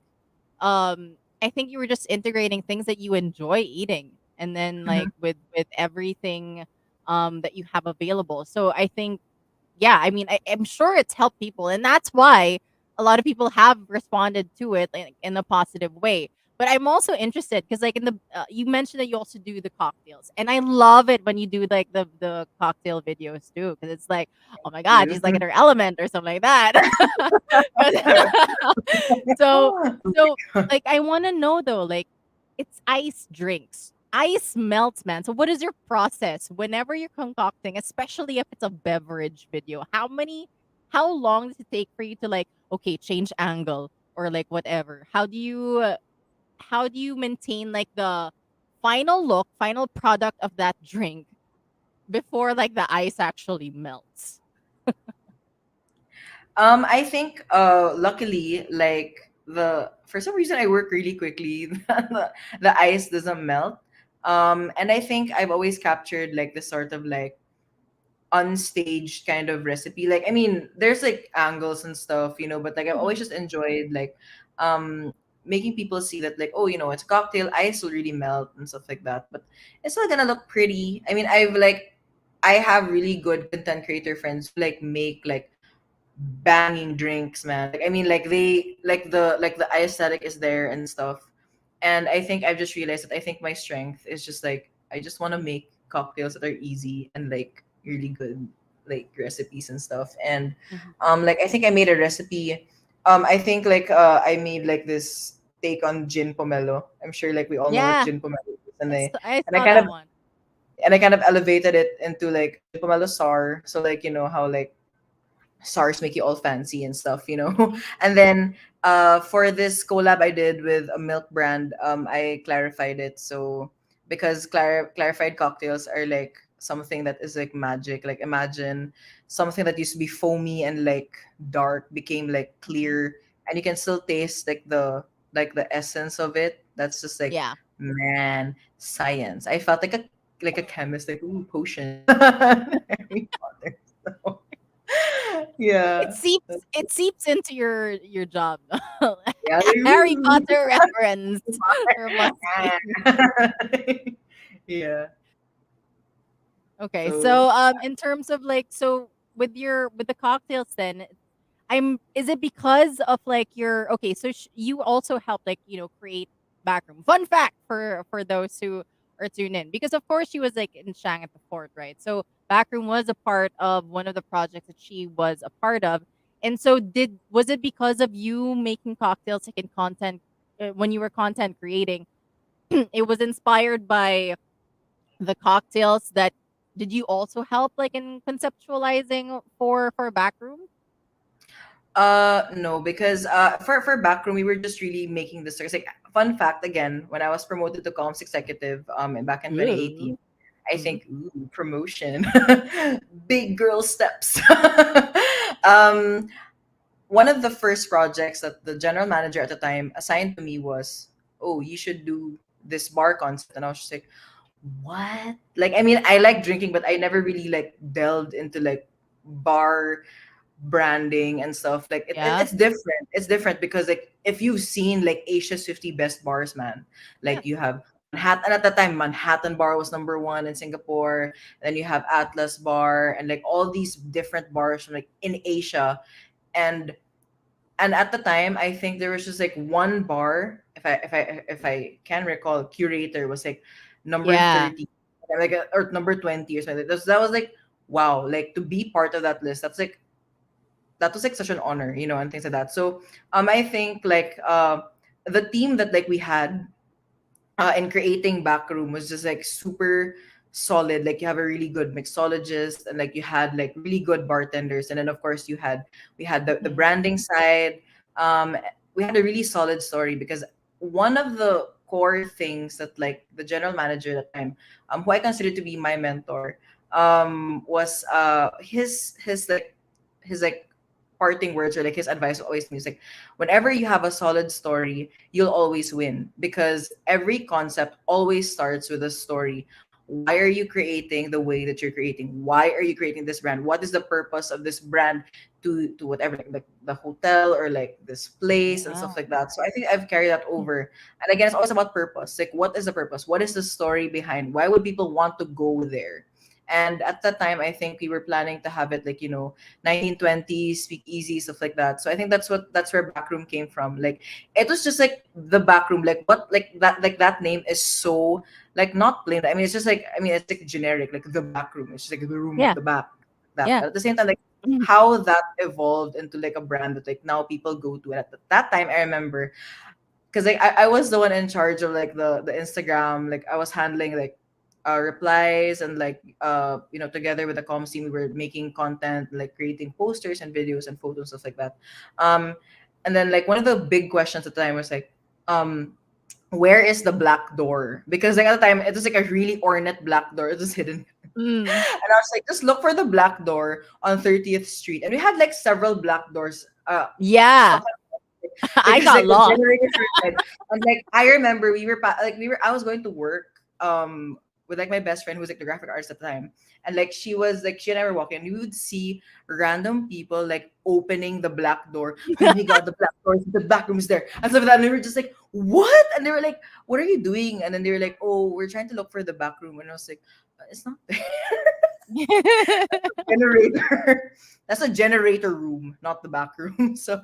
I think you were just integrating things that you enjoy eating, and then Mhm. like with everything that you have available. So I think, yeah, I mean, I'm sure it's helped people, and that's why a lot of people have responded to it like, in a positive way. But I'm also interested because, like, in the you mentioned that you also do the cocktails, and I love it when you do like the cocktail videos too, because it's like, oh my god, You. she's like in her element or something like that. so so like I want to know though, like, it's ice drinks. Ice melts, man. So what is your process whenever you're concocting, especially if it's a beverage video? How long does it take for you to like, okay, change angle or like whatever? How do you maintain like the final look, final product of that drink before like the ice actually melts? I think luckily like the for some reason I work really quickly. The ice doesn't melt. And I think I've always captured like this sort of like unstaged kind of recipe. Like I mean, there's like angles and stuff, but like I've always Mhm. just enjoyed like um making people see that like, oh, it's a cocktail, ice will really melt and stuff like that. But it's still gonna look pretty. I mean, I have really good content creator friends who like make like banging drinks, man. Like I mean, like they like the aesthetic is there and stuff. And I think I've just realized that I think my strength is just like I just want to make cocktails that are easy and like really good like recipes and stuff. And Mhm. like I think I made a recipe. I think like I made like this take on gin pomelo. I'm sure like we all know what Yeah, gin pomelo is, and I I saw, I and I saw kind that of one. and I kind of elevated it into like gin pomelo sour. So like how like SARS make you all fancy and stuff, Mhm. And then for this collab I did with a milk brand, I clarified it. So because clarified cocktails are like something that is like magic. Like imagine something that used to be foamy and like dark became like Mhm. clear, and you can still taste like the essence of it. That's just like, Yeah. man, science. I felt like a chemist, like, ooh, potions. Harry Potter. It Yeah. seeps into your job. Yeah. Harry Potter reference. There must be. Yeah. Okay, So so in terms of like, so with the cocktails, then is it because of like your okay? So you also help like create backroom. Fun fact for those who are tuned in, because of course she was like in Shang at the fort, right? So backroom was a part of one of the projects that she was a part of, and so did was it because of you making cocktails like in content when you were content creating? It was inspired by the cocktails that did you also help like in conceptualizing for backroom? no, because for backroom we were just really making the stories. Like fun fact again, when I was promoted to comms executive back in Ooh. 2018, I Mhm. think promotion, big girl steps. um, One of the first projects that the general manager at the time assigned to me was, oh, you should do this bar concept, and I was just like, what? Like, I mean, I like drinking, but I never really like delved into like bar branding and stuff. Like Yeah. it's different. It's different because like if you've seen like Asia's 50 best bars, man, Yes. like you have Manhattan at the time. Manhattan Bar was number one in Singapore. Then you have Atlas Bar and like all these different bars from like in Asia. And at the time, I think there was just like one bar. If I can recall, curator was like number Yeah. 30, like or number 20 or something. That was like wow, like to be part of that list. That was like such an honor, and things like that. So I think like the team that like we had in creating Backroom was just like super solid. Like you have a really good mixologist and like you had like really good bartenders. And then of course we had the Mhm. branding side. Um we had a really solid story because one of the core things that like the general manager at the time, who I consider to be my mentor, was his like parting words or like his advice always means like whenever you have a solid story, you'll always win because every concept always starts with a story. Why are you creating the way that you're creating? Why are you creating this brand? What is the purpose of this brand to whatever, like the hotel or like this place and Yeah. stuff like that? So I think I've carried that Mm. over. And again, it's always about purpose. Like, what is the purpose? What is the story behind? Why would people want to go there? And at that time, I think we were planning to have it like 1920s, speak easy, stuff like that. So I think that's where Backroom came from. Like it was just like the Backroom, like that name is so like not plain. I mean, it's just like I mean, it's like generic, like the Backroom. It's just like the room at Yeah. the back. That, Yeah. but at the same time, like Mhm. how that evolved into like a brand that like now people go to. And at that time, I remember because like I was the one in charge of like the Instagram. Like I was handling like replies and like together with the comms team we were making content, like creating posters and videos and photos, stuff like that. um and then like one of the big questions at the time was like um where is the black door, because like at the time it was like a really ornate black door, it was hidden. Mm. And I was like, just look for the black door on 30th Street, and we had like several black doors Yeah. I because got like the lost. generators were dead. And like I remember I was going to work with like my best friend who was like the graphic artist at the time. And like she and I were walking and we would see random people like opening the black door. Oh my god, the black door, the back room is there. And stuff like that. And we were just like, what? And they were like, what are you doing? And then they were like, oh, we're trying to look for the back room. And I was like, it's not there. Generator. That's a generator room, not the back room. So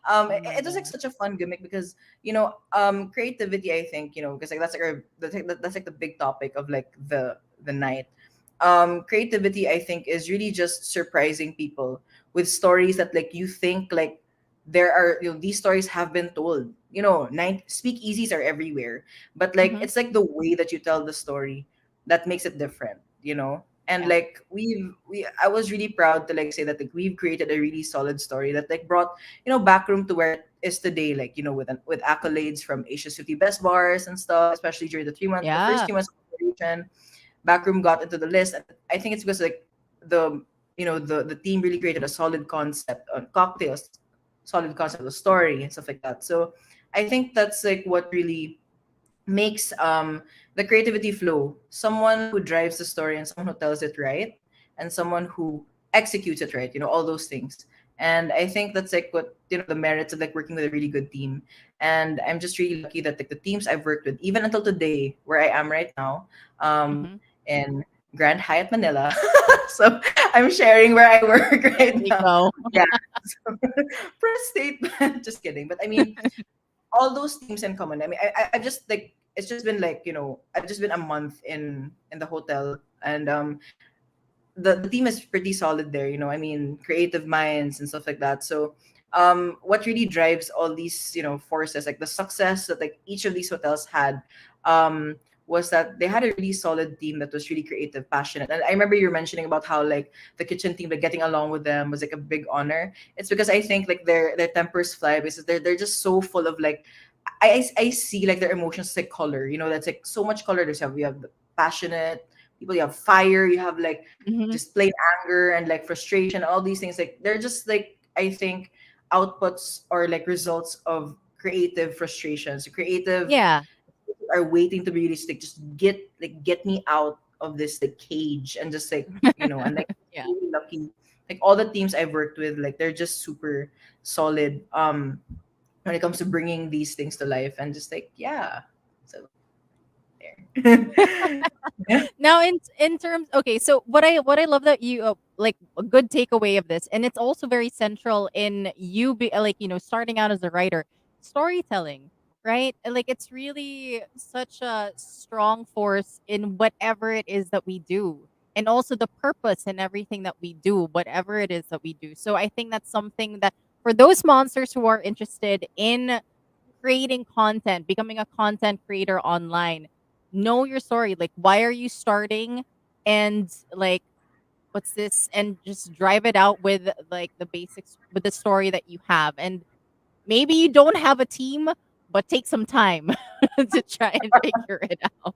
Oh my it was like god. such a fun gimmick because creativity, I think, because like that's like the big topic of like the night. Creativity, I think, is really just surprising people with stories that like you think like there are, these stories have been told, speakeasies are everywhere, but like Mhm. it's like the way that you tell the story that makes it different. And Yeah. like I was really proud to like say that like we've created a really solid story that like brought Backroom to where it is today, like with accolades from Asia's 50 best bars and stuff, especially during the first Yeah. 2 months of operation. Backroom got into the list, and I think it's because like the the team really created a solid concept on cocktails, solid concept of the story and stuff like that. So I think that's like what really makes the creativity flow. Someone who drives the story and someone who tells it right, and someone who executes it right, all those things. And I think that's like what, the merits of like working with a really good team. And I'm just really lucky that like the teams I've worked with, even until today, where I am right now, um, Hmm. in Grand Hyatt Manila. So I'm sharing where I work There right you now. go. Yeah. So, press statement. Just kidding. But I mean, all those teams in common. I mean, I've just like, it's just been like, I've just been a month in the hotel, and the team is pretty solid there. I mean, creative minds and stuff like that. So what really drives all these forces, like the success that like each of these hotels had, um was that they had a really solid team that was really creative, passionate. And I remember you were mentioning about how like the kitchen team, like getting along with them was like a big honor. It's because I think like their tempers fly, because they're just so full of like, I see like their emotions like color. That's like so much color. You have the passionate people, you have fire, you have like Hmm. just plain anger and like frustration, all these things. Like they're just like, I think, outputs or like results of creative frustrations. Creative Yeah. are waiting to be released. Like just get me out of this like cage, and just like, and like Yeah. really lucky. Like all the teams I've worked with, like they're just super solid. When it comes to bringing these things to life, and just like, yeah. So there. Yeah. Now, in terms, okay, so what I love that you like a good takeaway of this, and it's also very central in you be like starting out as a writer, storytelling, right? Like it's really such a strong force in whatever it is that we do, and also the purpose in everything that we do, whatever it is that we do. So I think that's something that for those monsters who are interested in creating content, becoming a content creator online, know your story. Like, why are you starting? And like, what's this? And just drive it out with like the basics with the story that you have. And maybe you don't have a team, but take some time to try and figure it out.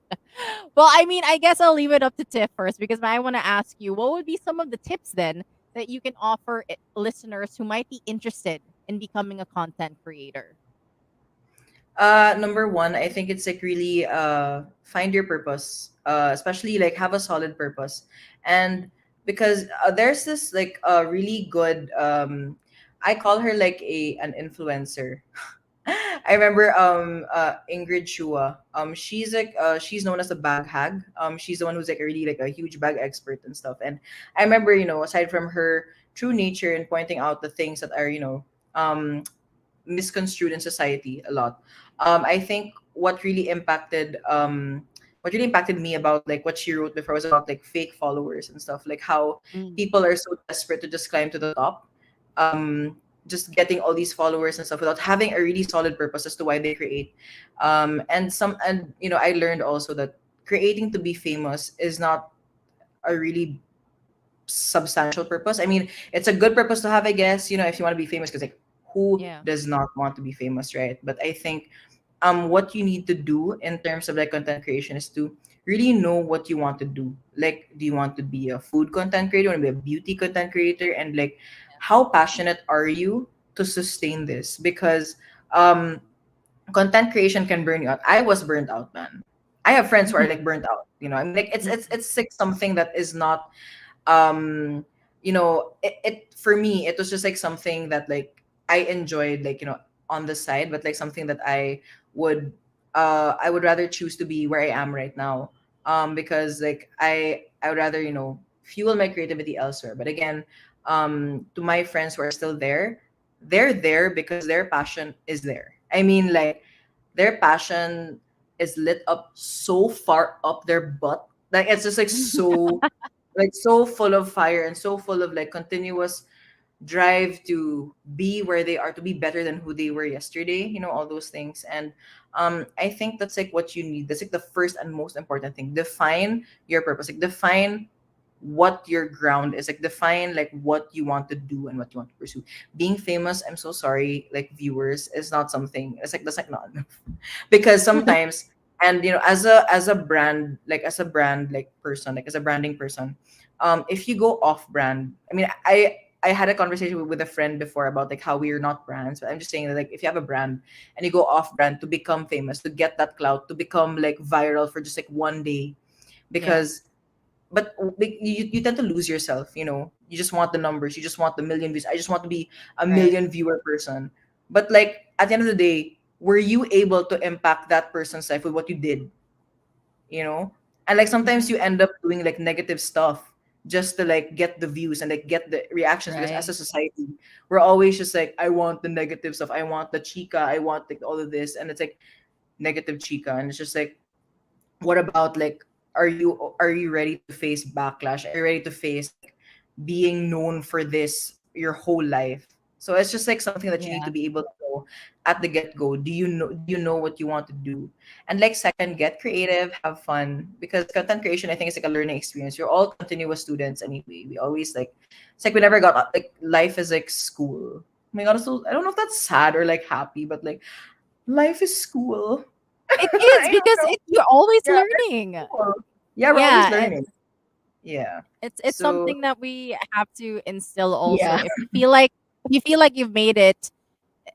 Well, I mean, I guess I'll leave it up to Tiff first because I want to ask you what would be some of the tips then that you can offer listeners who might be interested in becoming a content creator? Number one, I think it's like really find your purpose. Especially like have a solid purpose. And because there's this like really good, I call her like an influencer. I remember Ingrid Shua. She's known as the bag hag. She's the one who's like a really like a huge bag expert and stuff. And I remember, aside from her true nature and pointing out the things that are, um misconstrued in society a lot. I think what really impacted me about like what she wrote before was about like fake followers and stuff, like how Mm. people are so desperate to just climb to the top, um, just getting all these followers and stuff without having a really solid purpose as to why they create. And I learned also that creating to be famous is not a really substantial purpose. I mean, it's a good purpose to have, I guess, if you want to be famous, because like who Yeah. does not want to be famous, right? But I think what you need to do in terms of like content creation is to really know what you want to do. Like, do you want to be a food content creator? Want to be a beauty content creator? And like, how passionate are you to sustain this? Because um content creation can burn you out. I was burnt out, man. I have friends who are like burnt out. I mean, like it's like something that is not um it for me, it was just like something that like I enjoyed, like, on the side, but like something that would I would rather choose to be where I am right now, because like I would rather, fuel my creativity elsewhere. But again, to my friends who are still there, they're there because their passion is there. I mean, like, their passion is lit up so far up their butt, like it's just like so full of fire and so full of like continuous drive to be where they are, to be better than who they were yesterday, all those things. And I think that's like what you need. That's like the first and most important thing. Define your purpose, like define what your ground is, like define like what you want to do and what you want to pursue. Being famous, I'm so sorry, like viewers, is not something, it's like that's like not enough. Because sometimes, and as a brand, like as a brand like person, like as a branding person, if you go off brand, I mean, I had a conversation with a friend before about like how we are not brands, but I'm just saying that like if you have a brand and you go off brand to become famous, to get that clout, to become like viral for just like one day, Yeah. because but like, you tend to lose yourself, you just want the numbers, you just want the million views. I just want to be a Right. million viewer person. But like at the end of the day, were you able to impact that person's life with what you did, you know? And like sometimes Hmm. you end up doing like negative stuff just to like get the views and like get the reactions, because as Right. a society, we're always just like, I want the negative stuff, I want the chica, I want like all of this, and it's like negative chica, and it's just like, what about like, are you ready to face backlash? Are you ready to face like being known for this your whole life? So it's just like something that you need to Yeah. be able to know at the get-go. Do you know what you want to do? And like second, get creative, have fun, because content creation, I think, is like a learning experience. You're all continuous students anyway. We always like, it's like we never got like, life is like school. Oh my god, so I don't know if that's sad or like happy, but like, life is school. It is I don't because know. you're always Yeah, learning. cool. Yeah, we're always Yeah, and learning. Yeah. it's So something that we have to instill also. Yeah. If you feel like you've made it,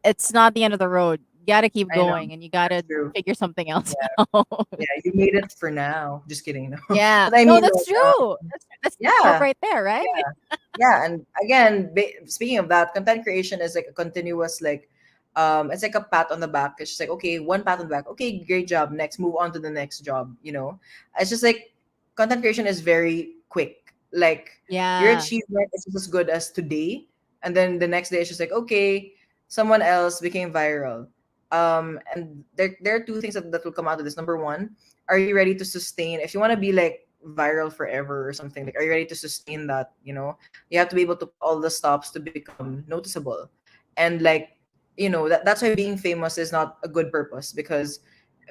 it's not the end of the road. You gotta keep I know. going and you That's gotta true. figure something else Yeah. out. Yeah. You made it for now. Just kidding. No. Yeah. But I No, mean, that's like, true. That's teamwork yeah. right there, right? Yeah. Yeah. And again, speaking of that, content creation is like a continuous, like, it's like a pat on the back. It's just like, okay, one pat on the back. Okay, great job. Next, move on to the next job. It's just like content creation is very quick. Like, your Yeah. achievement is just as good as today. And then the next day, it's just like, okay, someone else became viral. And there are two things that will come out of this. Number one, are you ready to sustain? If you want to be like viral forever or something, like, are you ready to sustain that? You have to be able to put all the stops to become noticeable. And like, that's why being famous is not a good purpose, because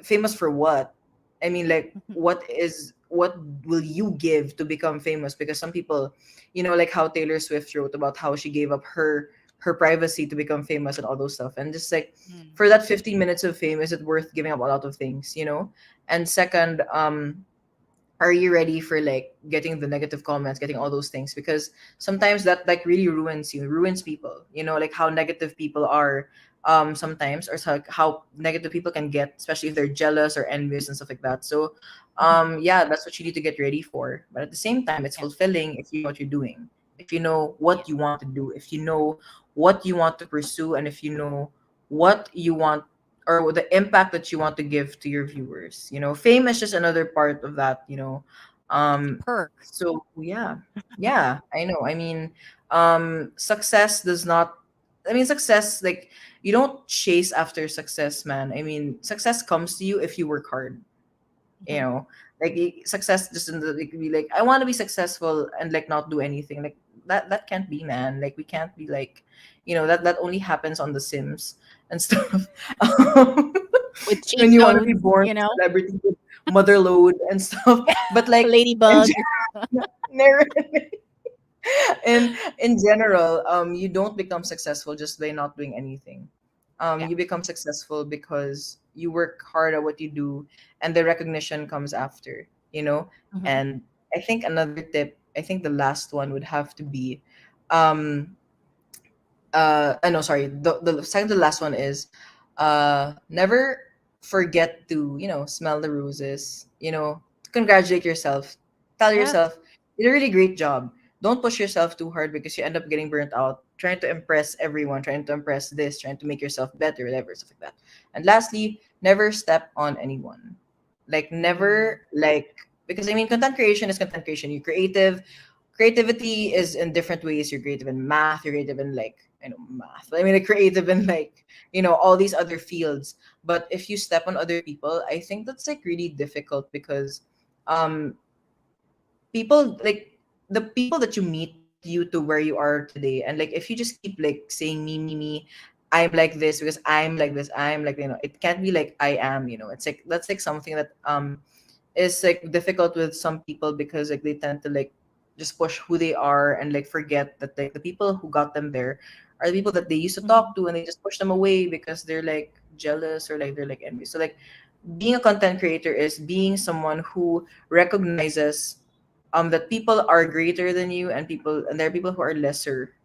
famous for what? I mean, like, what will you give to become famous? Because some people, like how Taylor Swift wrote about how she gave up her privacy to become famous and all those stuff. And just like, Mm. for that 15 minutes of fame, is it worth giving up a lot of things? And second, are you ready for like getting the negative comments, getting all those things? Because sometimes that like really ruins people, like how negative people are, sometimes, or how negative people can get, especially if they're jealous or envious and stuff like that. So Mhm. yeah, that's what you need to get ready for. But at the same time, it's Yeah. fulfilling if you know what you're doing, if you know Yeah. what you want to do, if you know what you want to pursue, and if you know what you want, or the impact that you want to give to your viewers. Fame is just another part of that. It's a Um, perk. so yeah, yeah, I know. I mean, success does not. I mean, success, like, you don't chase after success, man. I mean, success comes to you if you work hard. you Mhm. know like, success just doesn't, like, be like, I want to be successful and like not do anything, like that can't be, man. Like, we can't be like, that only happens on the Sims and stuff. um, With cheat when you want to be codes, born a celebrity with mother load and stuff. But like, in ladybug. in general, you don't become successful just by not doing anything. Yeah. You become successful because you work hard at what you do, and the recognition comes after. Mhm. And I think another tip, I think the last one would have to be, um no, sorry, the second to the last one is, never forget to, smell the roses, congratulate yourself, tell Yeah. yourself you did a really great job. Don't push yourself too hard, because you end up getting burnt out trying to impress everyone, trying to impress this, trying to make yourself better, whatever, stuff like that. And lastly, never step on anyone. Like, Mm. never, like, because I mean, content creation is content creation. You creative Creativity is in different ways. You're creative in math, you're creative in like, math, but I mean, like, creative in like, all these other fields. But if you step on other people, I think that's like really difficult, because um people, like, the people that you meet get you to where you are today. And like, if you just keep like saying me, me, me, I'm like this because I'm like this, I'm like, it can't be like I am. It's like, that's like something that is like difficult with some people, because like they tend to like just push who they are, and like forget that like the people who got them there are the people that they used to Mhm. talk to, and they just push them away because they're like jealous, or like they're like envious. So like, being a content creator is being someone who recognizes that people are greater than you, and there are people who are lesser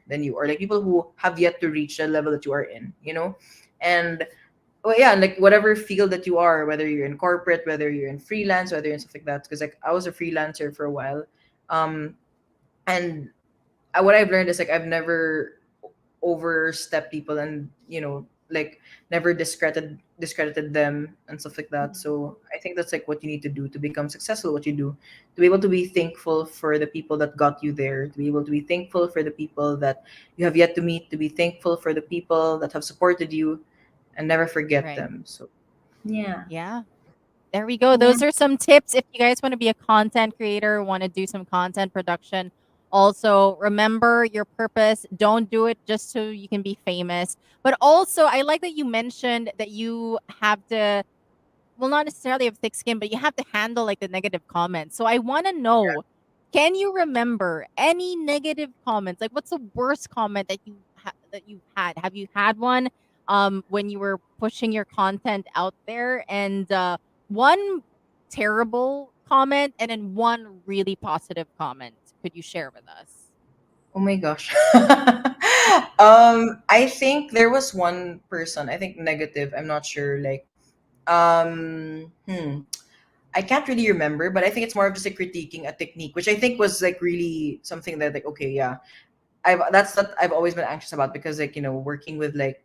than you, or like people who have yet to reach the level that you are in. And well, yeah, like whatever field that you are, whether you're in corporate, whether you're in freelance, whether you're in stuff like that. Because like I was a freelancer for a while, um, and what I've learned is like I've never overstepped people, and like never discredited them and stuff like that. Mhm. So I think that's like what you need to do to become successful. What you do to be able to be thankful for the people that got you there, to be able to be thankful for the people that you have yet to meet, to be thankful for the people that have supported you, and never forget Right. them. So yeah. Yeah. There we go. Yeah. Those are some tips if you guys want to be a content creator, want to do some content production. Also, remember your purpose. Don't do it just so you can be famous. But also, I like that you mentioned that you have to, well, not necessarily have thick skin, but you have to handle like the negative comments. So I want to know, can you remember any negative comments? Like, what's the worst comment that that you've had? Have you had one when you were pushing your content out there? And one terrible comment, and then one really positive comment. Could you share with us? Oh my gosh. I think there was one person, I think negative, I'm not sure, like I can't really remember, but I think it's more of just like critiquing a technique, which I think was like really something that like okay, yeah. I've always been anxious about, because like, working with like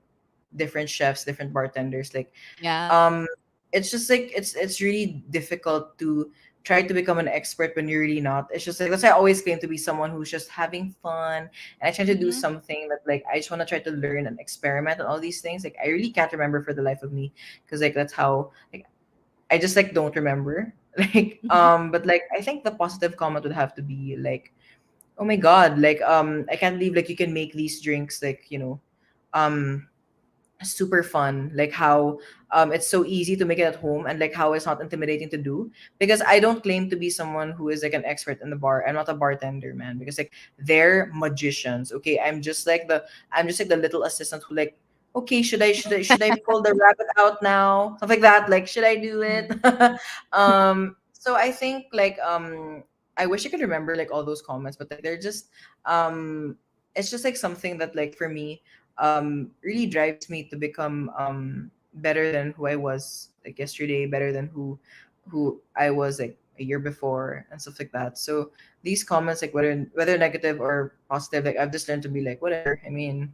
different chefs, different bartenders, like Yeah. um it's just like it's really difficult to try to become an expert when you're really not. It's just like that's why I always claim to be someone who's just having fun, and I try to do Mm-hmm. something that like I just want to try to learn and experiment and all these things. Like I really can't remember for the life of me, because like that's how like I just like don't remember. Like Mm-hmm. but like I think the positive comment would have to be like, oh my god, like I can't believe like you can make these drinks, like um super fun, like how it's so easy to make it at home, and like how it's not intimidating to do. Because I don't claim to be someone who is like an expert in the bar. I'm not a bartender, man, because like they're magicians. Okay, I'm just like the little assistant who like, okay, should I pull the rabbit out now, stuff like that, like should I do it? So I think like I wish I could remember like all those comments, but like they're just um it's just like something that like for me really drives me to become better than who I was like yesterday, better than who I was like a year before and stuff like that. So these comments, like whether negative or positive, like I've just learned to be like whatever. I mean,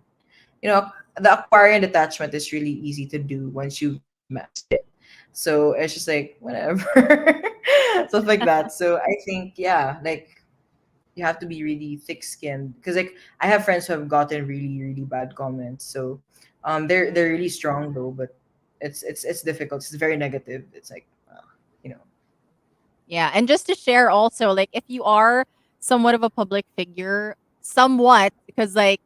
the acquiring detachment is really easy to do once you've mastered it. So it's just like whatever, stuff like that. So I think yeah, like you have to be really thick skinned, because like I have friends who have gotten really really bad comments. So they're really strong though, but it's difficult. It's very negative. It's like you know Yeah, and just to share also, like if you are somewhat of a public figure, somewhat, because like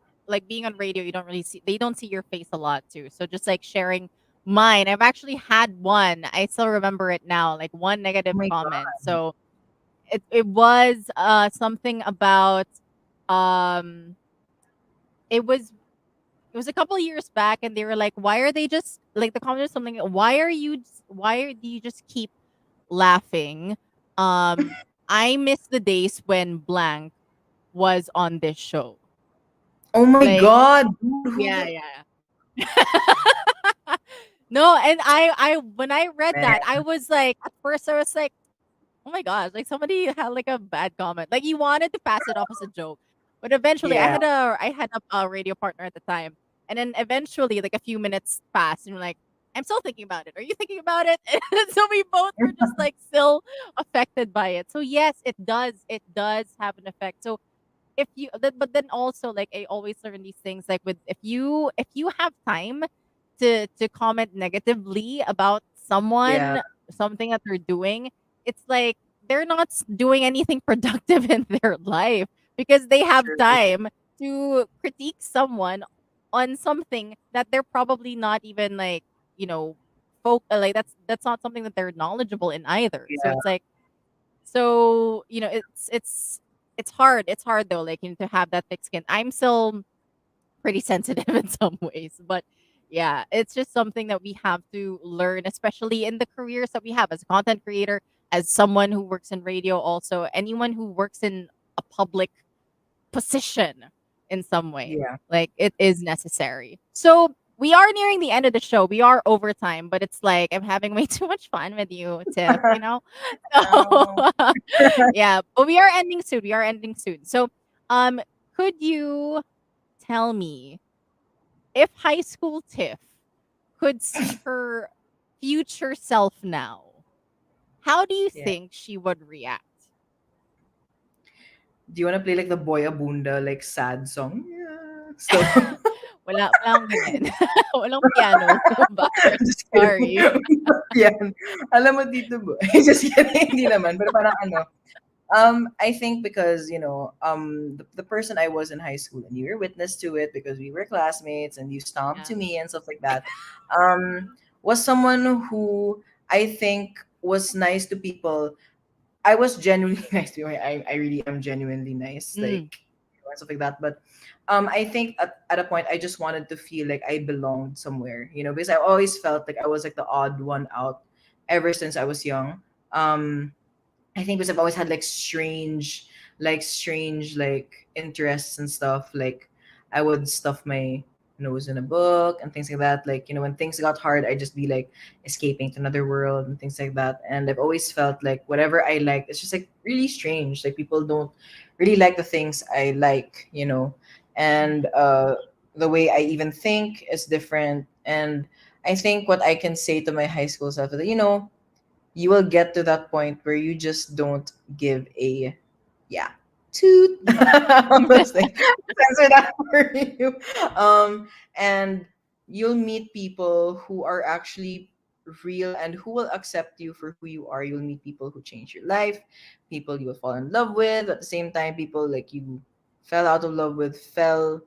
being on radio, you don't really see they don't see your face a lot too. So just like sharing mine, I've actually had one. I still remember it now, like one oh negative my comment. god, So it was something about um it was a couple years back, and they were like, why are they just like the comment was something, do you just keep laughing? Um, I miss the days when blank was on this show. oh my Like, god, dude, who yeah, the yeah. No, and I when I read man? that, I was like, at first I was like, oh my gosh, like somebody had like a bad comment. Like you wanted to pass it off as a joke. But eventually Yeah, I had a radio partner at the time. And then eventually like a few minutes passed and we're like, I'm still thinking about it. Are you thinking about it? And so we both were just like still affected by it. So yes, it does have an effect. So but then also like I always learn these things like with if you have time to comment negatively about yeah, someone, something that they're doing, it's like they're not doing anything productive in their life because they have true. time to critique someone on something that they're probably not even like, you know, like that's not something that they're knowledgeable in either. So Yeah, it's like, so, you know, it's hard. It's hard though, like, you know, to have that thick skin. I'm still pretty sensitive in some ways, but yeah, it's just something that we have to learn, especially in the careers that we have as a content creator, as someone who works in radio, also anyone who works in a public position in some way. yeah. Like it is necessary. So we are nearing the end of the show. We are over time, but it's like I'm having way too much fun with you, Tiff, you know? So No. yeah, but we are ending soon. We are ending soon. So um could you tell me if high school Tiff could see her future self now, how do you Yeah. think she would react? Do you want to play like the Boy Abunda, like sad song? Yeah. So Wala akong ganyan. Walang piano background. just kidding. Sorry. Yan. Alam mo dito bo. Just kidding. Hindi naman. Pero parang ano, I think because the person I was in high school, and you were witness to it because we were classmates and you stomped Yeah. to me and stuff like that, was someone who I think was nice to people. I was genuinely nice to you. I really am genuinely nice, Mm. like and stuff like that. But I think at a point I just wanted to feel like I belonged somewhere, because I always felt like I was like the odd one out ever since I was young. I think because I've always had like strange interests and stuff. Like I would stuff my nose in a book and things like that. Like when things got hard, I'd just be like escaping to another world and things like that. And I've always felt like whatever I like, it's just like really strange. Like people don't really like the things I like. And Mhm. the way I even think is different. And I think what I can say to my high school self is that you will get to that point where you just don't give a yeah toot on those things. Censor that for you. And you'll meet people who are actually real and who will accept you for who you are. You'll meet people who change your life, people you will fall in love with. At the same time, people like you fell out of love with, fell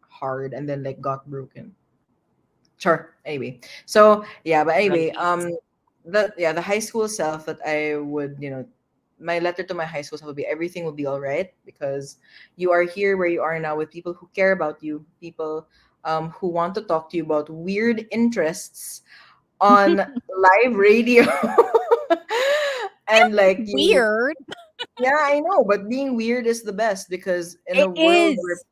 hard, and then like got broken. Sure. Anyway, so yeah, but anyway, Relate. the high school self that I would, my letter to my high school self would be everything will be all right because you are here where you are now with people who care about you, people who want to talk to you about weird interests on live radio. And like you Weird. yeah, I know, but being weird is the best because in a It world where is.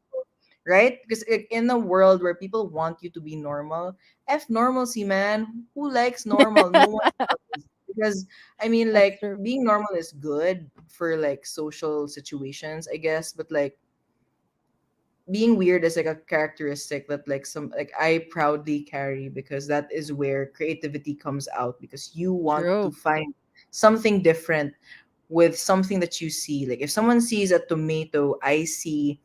right? Because in a world where people want you to be normal, F normalcy, man. Who likes normal? No one does. Because I mean, That's like true. being normal is good for like social situations, I guess, but like being weird is like a characteristic that like I proudly carry because that is where creativity comes out because you want to True. find something different with something that you see. Like if someone sees a tomato, I see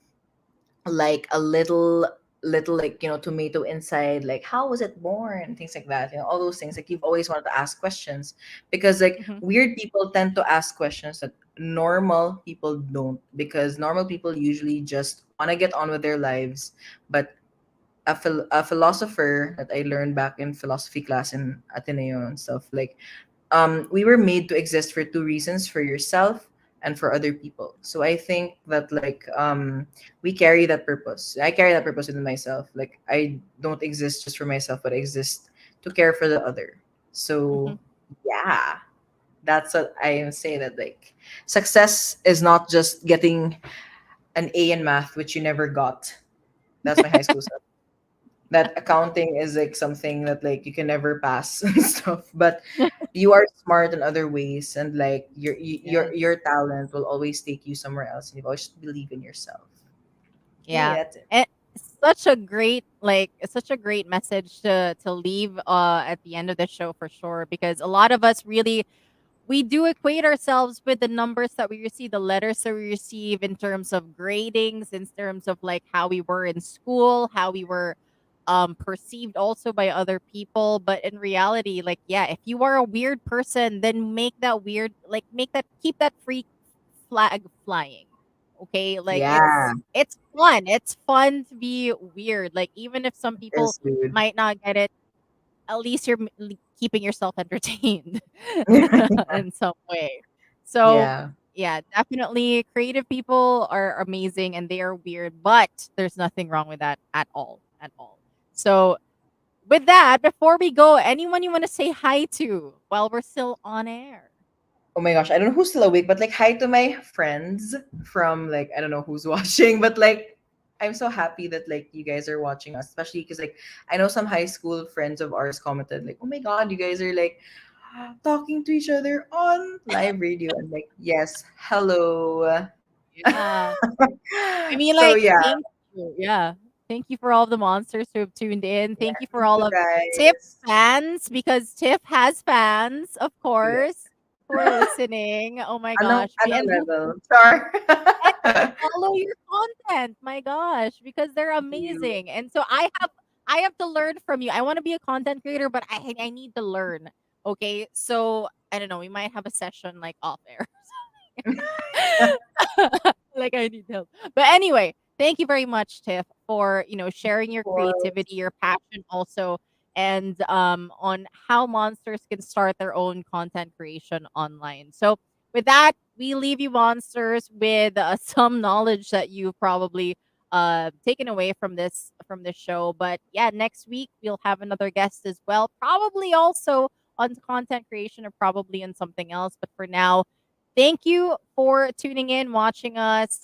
like a little like tomato inside, like how was it born, things like that, all those things, like you've always wanted to ask questions because like Mhm. weird people tend to ask questions that normal people don't because normal people usually just want to get on with their lives. But a philosopher that I learned back in philosophy class in Ateneo and stuff, like we were made to exist for two reasons, for yourself and for other people. So I think that like we carry that purpose. I carry that purpose within myself. Like I don't exist just for myself, but I exist to care for the other. So Mhm. yeah, that's what I am saying, that like success is not just getting an A in math, which you never got. That's my high school self, that accounting is like something that like you can never pass and stuff, but you are smart in other ways, and like your Yes. talent will always take you somewhere else, and you always believe in yourself. Hey, Yeah. that's it. And such a great it's such a great message to leave at the end of the show for sure because a lot of us really we do equate ourselves with the numbers that we receive, the letters that we receive in terms of gradings, in terms of like how we were in school, how we were perceived also by other people. But in reality, like yeah, if you are a weird person, then make that weird like make that keep that freak flag flying. Okay? Like Yeah, it's fun. It's fun to be weird. Like even if some people yes, dude. might not get it, at least you're keeping yourself entertained in some way. So, Yeah. yeah, definitely creative people are amazing and they are weird, but there's nothing wrong with that at all. At all. So, with that, before we go, anyone you want to say hi to while we're still on air? Oh my gosh, I don't know who's still awake, but like hi to my friends from like I don't know who's watching, but like I'm so happy that like you guys are watching us, especially because like I know some high school friends of ours commented like, "Oh my god, you guys are like talking to each other on live radio." And like, yes, hello. Yeah. I mean, So like, yeah, thank you. Yeah. Thank you for all the monsters who have tuned in. yeah, Thank you for thank all you of Tiff guys. fans, because Tiff has fans, of Yeah. course, who are listening. Oh my Anong gosh. anong And who level? Char. and follow your content. My gosh, because they're You. amazing. And so I have to learn from you. I want to be a content creator, but I need to learn. Okay. So I don't know, we might have a session like off air. Like I need help. But anyway, thank you very much, Tiff, for sharing your Course. creativity, your passion also, and on how monsters can start their own content creation online. So with that, we leave you monsters with some knowledge that you've probably taken away from this show. But yeah, next week we'll have another guest as well, probably also on content creation or probably on something else. But for now, thank you for tuning in, watching us,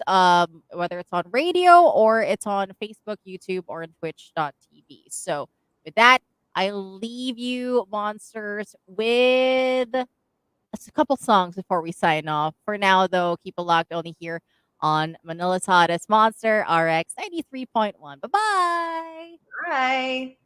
whether it's on radio or it's on Facebook, YouTube, or on Twitch.tv. So, with that, I leave you, monsters, with a couple songs before we sign off. For now, though, keep it locked only here on Manila's Hottest Monster RX 93.1. Bye bye. Bye.